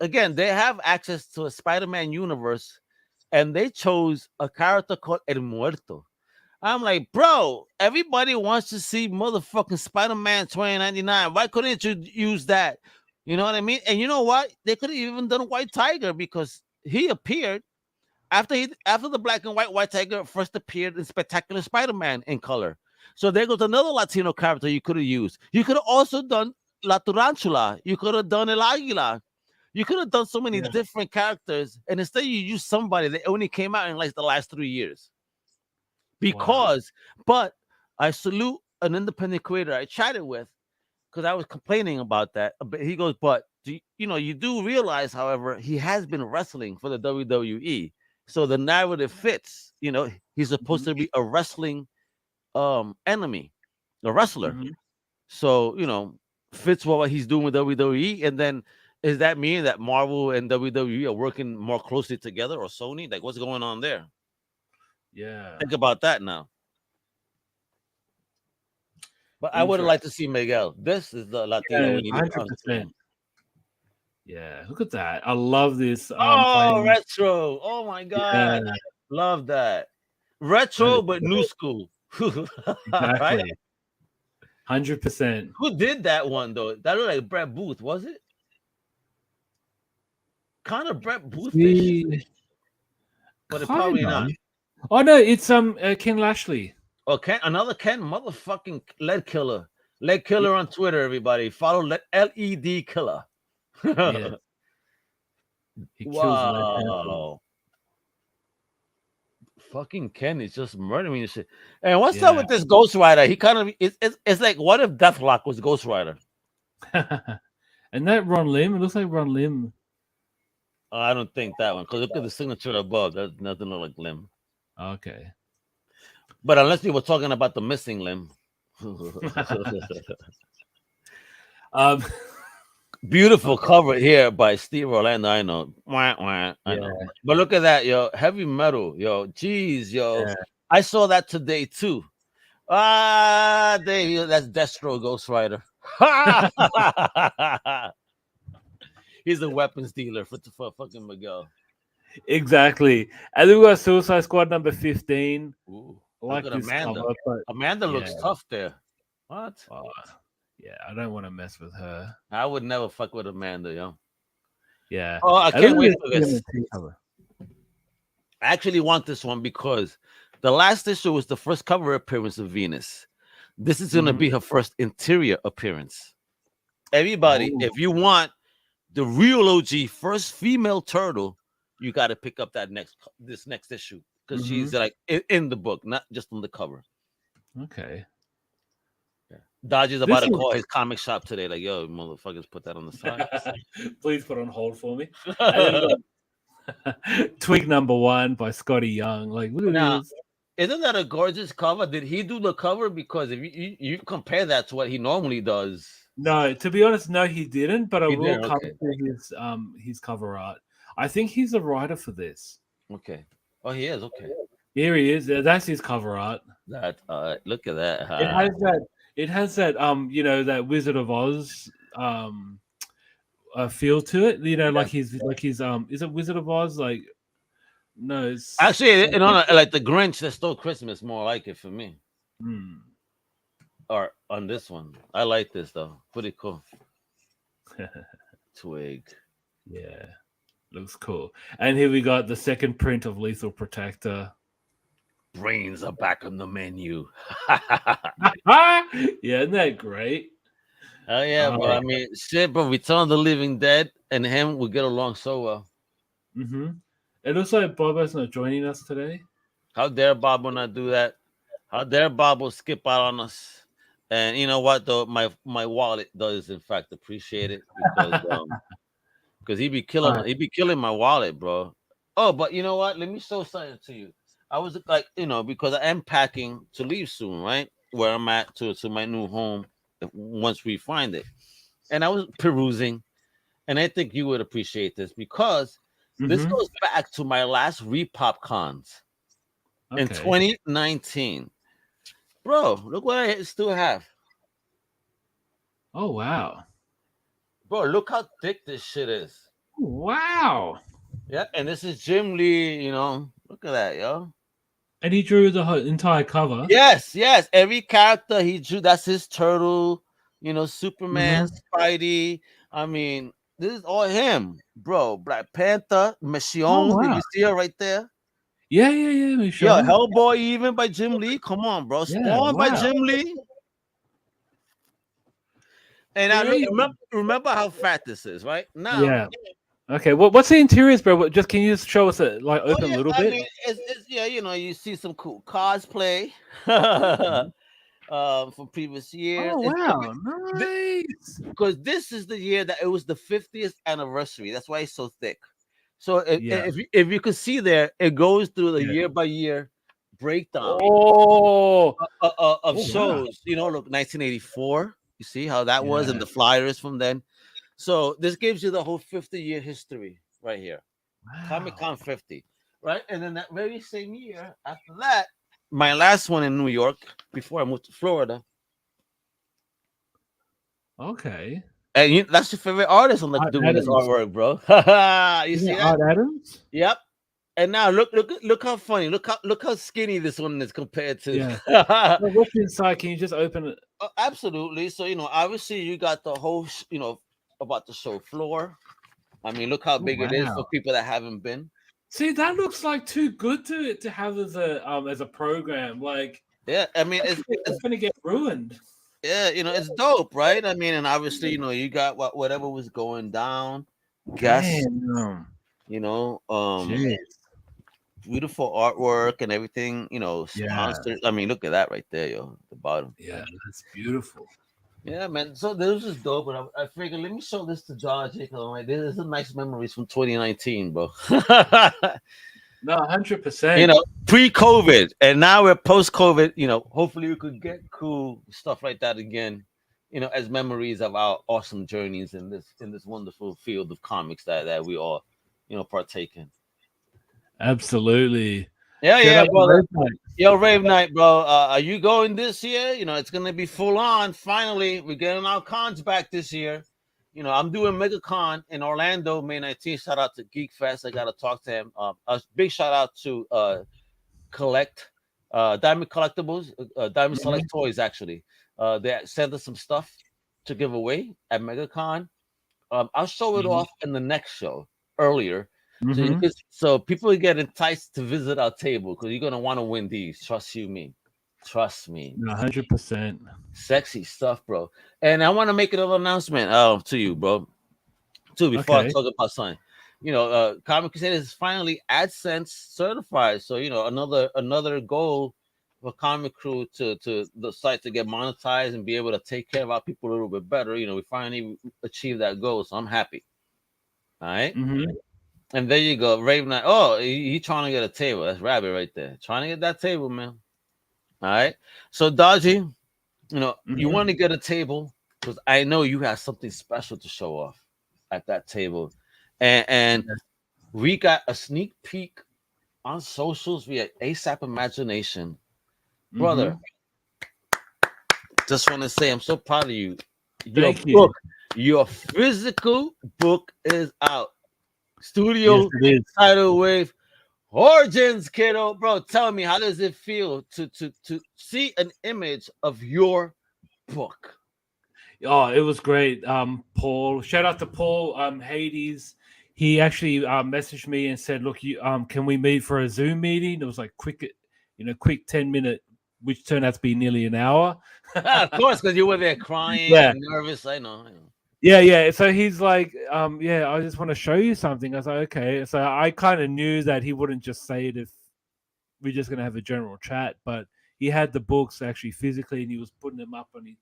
Again, they have access to a Spider-Man universe, and they chose a character called El Muerto. I'm like, bro, everybody wants to see motherfucking Spider-Man 2099. Why couldn't you use that? You know what I mean? And you know what? They could have even done White Tiger, because he appeared after the black and White Tiger first appeared in Spectacular Spider-Man in color. So there goes another Latino character you could have used. You could have also done La Tarantula. You could have done El Águila. You could have done so many different characters, and instead you use somebody that only came out in like the last 3 years. But I salute an independent creator I chatted with, because I was complaining about that. But he goes, but you do realize, however, he has been wrestling for the WWE, so the narrative fits. He's supposed to be a wrestling enemy, a wrestler. So fits what he's doing with WWE. And then, does that mean that Marvel and WWE are working more closely together, or Sony? Like, what's going on there? Yeah. Think about that now. But I would have liked to see Miguel. This is the Latino we need. 100%. Yeah, look at that. I love this. Retro. Oh my god. Yeah. Love that. Retro, but new school. Exactly. 100%. Who did that one though? That looked like Brett Booth, was it? Kind of Brett Booth-ish. But probably not. Oh no, it's Ken Lashley. Okay, another Ken, motherfucking Lead Killer. Lead Killer on Twitter, everybody. Follow LED Killer. Yeah. He wow. Fucking Ken is just murdering shit. And what's up with this Ghost Rider? He kind of it's like, what if Deathlock was Ghost Rider? And that Ron Lim, it looks like Ron Lim. I don't think that one, because look at the signature above. That doesn't look like Lim. Okay. But unless we were talking about the missing limb. Beautiful cover here by Steve Orlando. I know. I know. But look at that, yo. Heavy metal, yo. Jeez, yo. Yeah. I saw that today too. There, that's Destro Ghost Rider. He's a weapons dealer for fucking Miguel. Exactly. And then we got Suicide Squad number 15. Ooh, like look at Amanda. Cover, but Amanda looks tough there. What? Yeah, I don't want to mess with her. I would never fuck with Amanda, yo. Yeah. Oh, I can't wait for this. I actually want this one because the last issue was the first cover appearance of Venus. This is going to be her first interior appearance. Everybody, if you want the real OG first female turtle, you got to pick up this next issue, because she's like in the book, not just on the cover. Okay. Dodgy's about to call his comic shop today. Like, yo, motherfuckers, put that on the side. Please put on hold for me. Twig number 1 by Scotty Young. Like, look at this. Isn't that a gorgeous cover? Did he do the cover? Because if you compare that to what he normally does. No, to be honest, no, he didn't. But I will come to his cover art. I think he's a writer for this. Okay. Oh, he is. Okay. Here he is. That's his cover art. That look at that. It has that that Wizard of Oz feel to it. Like his is it Wizard of Oz? Like, no, it's actually like the Grinch that stole Christmas, more like it for me. Or on this one, I like this though. Pretty cool. Twig. Yeah. Looks cool. And here we got the second print of Lethal Protector. Brains are back on the menu. Yeah, isn't that great? Oh yeah, but I mean, shit, but Return of the Living Dead and him will get along so well. It looks like Bobo's not joining us today. How dare Bobo not do that? How dare Bob skip out on us? And you know what though, my wallet does in fact appreciate it because Right. he be killing my wallet, bro. Oh, but you know what? Let me show something to you. I was like, because I am packing to leave soon, right? Where I'm at to my new home once we find it. And I was perusing, and I think you would appreciate this because this Mm-hmm. goes back to my last Repop cons in Okay. 2019. Bro, look what I still have. Oh wow. Bro, look how thick this shit is. Wow. Yeah, and this is Jim Lee, Look at that, yo. And he drew the entire cover. Yes, yes. Every character he drew, that's his turtle, Superman, Mm-hmm. Spidey. I mean, this is all him, bro. Black Panther, Oh Michonne. Did wow. you see her right there? Yeah, yeah, yeah, Yo, Michonne. Hellboy, even by Jim Lee. Come on, bro. Yeah, Spawn by wow. Jim Lee. And I look, Crazy. remember how fat this is, right? Now, Yeah. Okay. What's the interiors, bro? Just can you just show us it like oh open a yeah, little I bit? mean, it's yeah, you see some cool cosplay Mhm. from previous years. Oh wow. Nice. Because this is the year that it was the 50th anniversary. That's why it's so thick. So Yeah. if you could see there, it goes through the Yeah. year by year breakdown Oh. of Oh wow. shows. Look, 1984. You see how that was, and Yeah. the flyers from then. So this gives you the whole 50-year history right here. Comic Wow. Con 50, right? And then that very same year, after that, my last one in New York before I moved to Florida. Okay. And that's your favorite artist on Art doing this Adams. artwork, bro. You Isn't see it that? Art Adams? Yep. And now look how funny. Look how skinny this one is compared to. Yeah. Well, what's inside? Can you just open it? Absolutely. So obviously you got the whole about the show floor. I mean, look how Oh big it is wow. for people that haven't been. See, that looks like too good to have as a program. Like Yeah, I mean it's gonna get ruined. yeah, it's dope, right? I mean, and obviously, you got whatever was going down. Guess, Damn. you know, Jeez. beautiful artwork and everything, Yeah. monsters. I mean, look at that right there, yo, at the bottom. Yeah. That's beautiful. Yeah, man. So this is dope, but I figured let me show this to Dodgy because I'm like, this is nice memories from 2019, bro. No, 100%. Pre-COVID, and now we're post-COVID. Hopefully we could get cool stuff like that again. As memories of our awesome journeys in this wonderful field of comics that we all, partake in. Absolutely. Yeah, Shout yeah, out to brother. Wepa. Yo, Rave Night, bro. Are you going this year? It's gonna be full on. Finally, we're getting our cons back this year. I'm doing MegaCon in Orlando, May 19th. Shout out to Geek Fest. I gotta talk to him. A big shout out to Collect, Diamond Collectibles, Diamond Mhm. Select Toys. Actually, they sent us some stuff to give away at MegaCon. I'll show it Mhm. off in the next show earlier. Mhm. So people get enticed to visit our table because you're gonna want to win these. Trust you me. Trust me. No, 100%. Sexy stuff, bro. And I want to make another announcement to you, bro. Too before I Okay. talk about something. Comic Crusaders is finally AdSense certified. So another goal for Comic Crew to the site to get monetized and be able to take care of our people a little bit better. We finally achieved that goal. So I'm happy. All right. Mhm. And there you go, Raven. Oh, he trying to get a table. That's Rabbit right there. Trying to get that table, man. All right. So Dodgy, you Mhm. want to get a table because I know you have something special to show off at that table, and we got a sneak peek on socials via ASAP Imagination, brother. Mhm. Just want to say I'm so proud of you. Your Thank you. book, your physical book is out. Yes, Studio it is. Tidal Wave Origins, kiddo, bro. Tell me, how does it feel to see an image of your book? Oh, it was great. Paul, shout out to Paul. Hades. He actually messaged me and said, "Look, you can we meet for a Zoom meeting?" It was like quick 10-minute, which turned out to be nearly an hour. Of course, because you were there crying Yeah, and nervous. I know. yeah. So he's like, yeah, I just want to show you something. I was like, okay. So I kind of knew that he wouldn't just say it if we're just gonna have a general chat, but he had the books actually physically, and he was putting them up on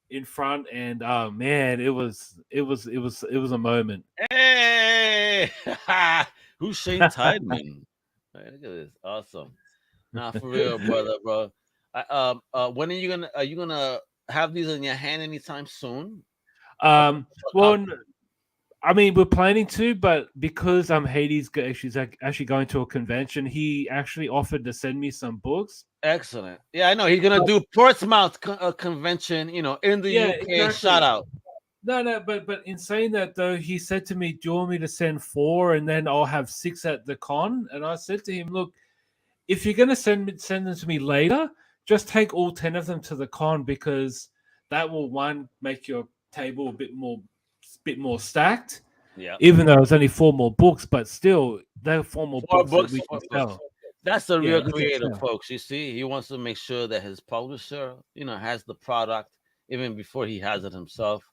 in front. And oh man, it was a moment. Hey, who's Shane Tideman? Hey, look at this, awesome. Nah, for real, brother, bro. When are you gonna have these in your hand anytime soon? A, a Well, copy? I mean, we're planning to, but because Hades actually going to a convention, he actually offered to send me some books. Excellent. Yeah, I know he's gonna But do Portsmouth convention. In the yeah, UK. Shout exactly. out. No, but in saying that though, he said to me, "Do you want me to send 4, and then I'll have 6 at the con?" And I said to him, "Look, if you're gonna send them to me later, just take all 10 of them to the con because that will one make your table a bit more stacked. Yeah. Even though it's only 4 more books, but still, they're 4 more books that Books, we can 4 books. sell. That's the Yeah, real we can creative, sell. folks. You see, he wants to make sure that his publisher, has the product even before he has it himself.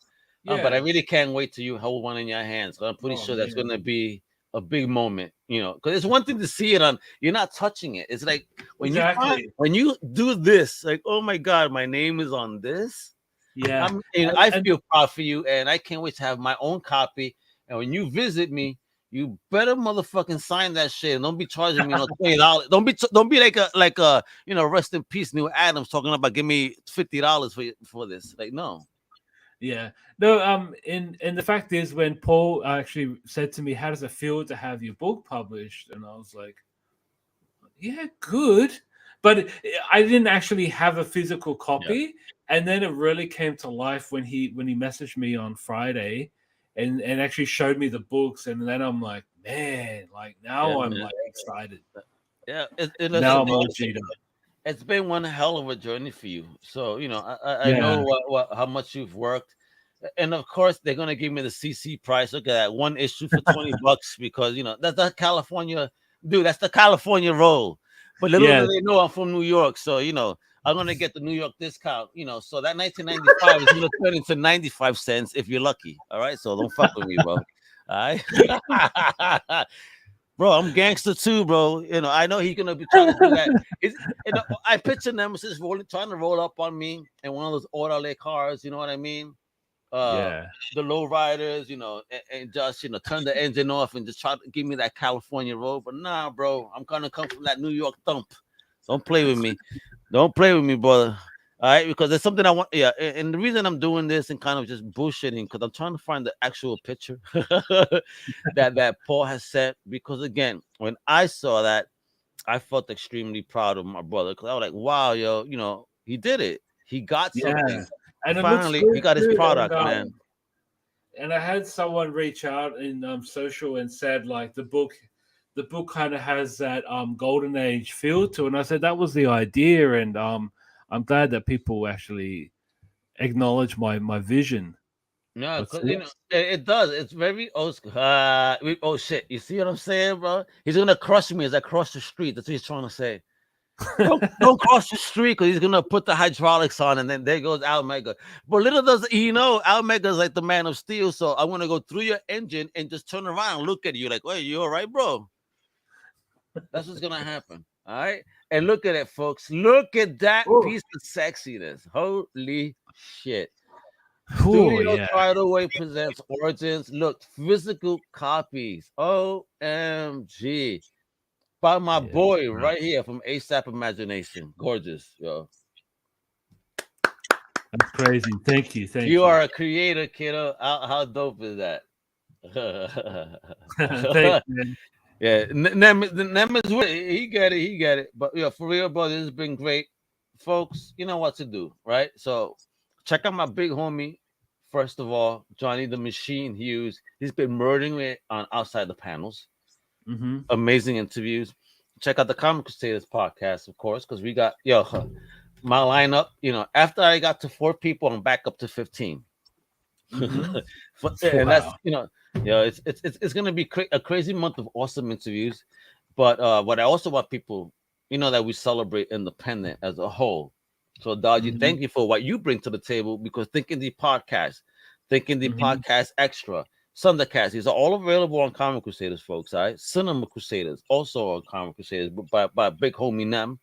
But I Yeah. really can't wait till you hold one in your hands. I'm pretty Oh sure that's going man. to be a big moment. Because it's one thing to see it on. You're not touching it. It's like Exactly. when you do this, like, oh my god, my name is on this. Yeah. I And feel proud for you, and I can't wait to have my own copy. And when you visit me, you better motherfucking sign that shit, and don't be charging me $20. Don't be like a rest in peace, New Adams talking about give me $50 for this. Like, no. yeah. No, and the fact is when Paul actually said to me, "How does it feel to have your book published?" And I was like, "Yeah, good." But I didn't actually have a physical Yeah, copy, and then it really came to life when he messaged me on Friday and actually showed me the books, and then I'm like, "Man, like yeah, now I'm man. like excited. Yeah. Now Listen, I'm all G'd up." it's been one hell of a journey for you. So I Yeah. know how much you've worked, and of course they're gonna give me the CC price. Look at that, one issue for $20 because that's the California dude. That's the California roll. But little do Yeah. they know I'm from New York, so I'm gonna get the New York discount. So that 1995 is gonna turn into 95 cents if you're lucky. All right, so don't fuck with me, bro. All right. Bro, I'm gangster too, bro. I know he's gonna be trying to do that. I picture Nemesis trying to roll up on me in one of those orderly cars. You know what I mean? Uh, Yeah. the low riders, and just turn the engine off and just try to give me that California road. But nah, bro, I'm gonna come from that New York thump. Don't play with me. Don't play with me, brother. All right, because there's something I want. Yeah, and the reason I'm doing this and kind of just bullshitting because I'm trying to find the actual picture that Paul has sent. Because again, when I saw that, I felt extremely proud of my brother because I was like, "Wow, yo, he did it. He got Yeah. something. And it looks Finally, he good got his too. And product, man." and I had someone reach out in social and said like the book kind of has that golden age feel to it. And I said that was the idea, and I'm glad that people actually acknowledge my vision. No, What's because this? it does. It's very old school. Oh shit! You see what I'm saying, bro? He's gonna crush me as I cross the street. That's what he's trying to say. Don't cross the street because he's gonna put the hydraulics on, and then there goes Almega. But little does he know, Almega's like the man of steel. So I'm gonna go through your engine and just turn around and look at you like, "Wait, you all right, bro?" That's what's gonna happen. All right. And look at it, folks. Look at that Oh, piece of sexiness. Holy shit. oh Studio yeah, Tidal Wave presents Origins. Look, physical copies. OMG. By my yeah. boy right here from ASAP Imagination. Gorgeous, yo. That's crazy. Thank You you, are a creator, kiddo. How dope is that? thanks, man. Yeah, Nem is with it. He got it. He got it. But yeah, for real, brother, this has been great. Folks, you know what to do, right? So check out my big homie. First of all, Johnny the Machine Hughes. He's been murdering it on Outside the Panels. Hmm. Amazing interviews. Check out the Comic Crusaders podcast, of course, because we got my lineup. After I got to 4 people, I'm back up to 15. Hmm. And that's Wow. it's gonna be a crazy month of awesome interviews. But what I also want people, that we celebrate independent as a whole. So Dodgy, Hmm. thank you for what you bring to the table because thinking the Hmm. podcast extra. Thundercats, these are all available on Comic Crusaders, folks. All right, Cinema Crusaders also on Comic Crusaders by Big Homie Nem.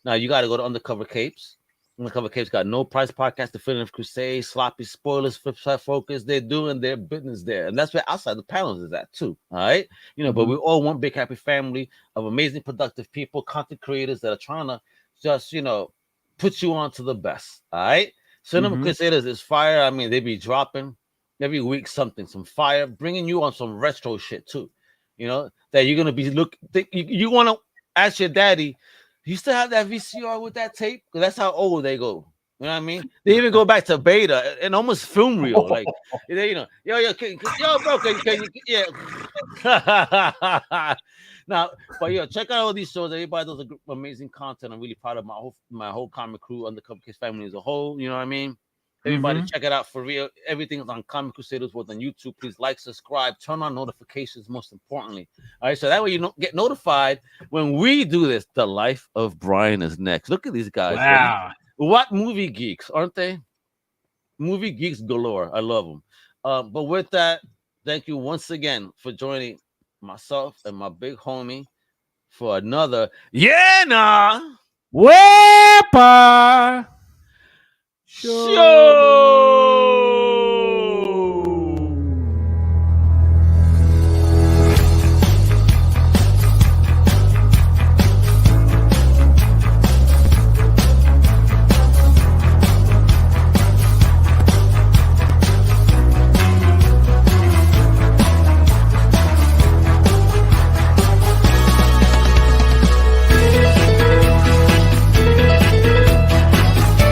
Now you got to go to Undercover Capes. Undercover Capes got No Price Podcast, Definitive Crusade, Sloppy Spoilers, Flip Side Focus. They're doing their business there, and that's where Outside the Panels is at too. All right, but we all one big happy family of amazing, productive people, content creators that are trying to just put you on to the best. All right, Cinema Crusaders is fire. I mean, they be dropping every week some fire, bringing you on some retro shit too. That you're gonna be you want to ask your daddy, you still have that VCR with that tape? Because that's how old they go. You know what I mean? They even go back to beta and almost film reel. Like, yo, bro, can you, yeah. Now, but check out all these shows. Everybody does amazing content. I'm really proud of my whole comic crew, Undercover Kids family as a whole. You know what I mean? Everybody check it out for real. Everything is on Comic Crusaders World on YouTube. Please like, subscribe, turn on notifications, most importantly. All right, so that way you get notified when we do this. The Life of Brian is next. Look at these guys. Wow. What movie geeks, aren't they? Movie geeks galore. I love them. But with that, thank you once again for joining myself and my big homie for another Wepa show.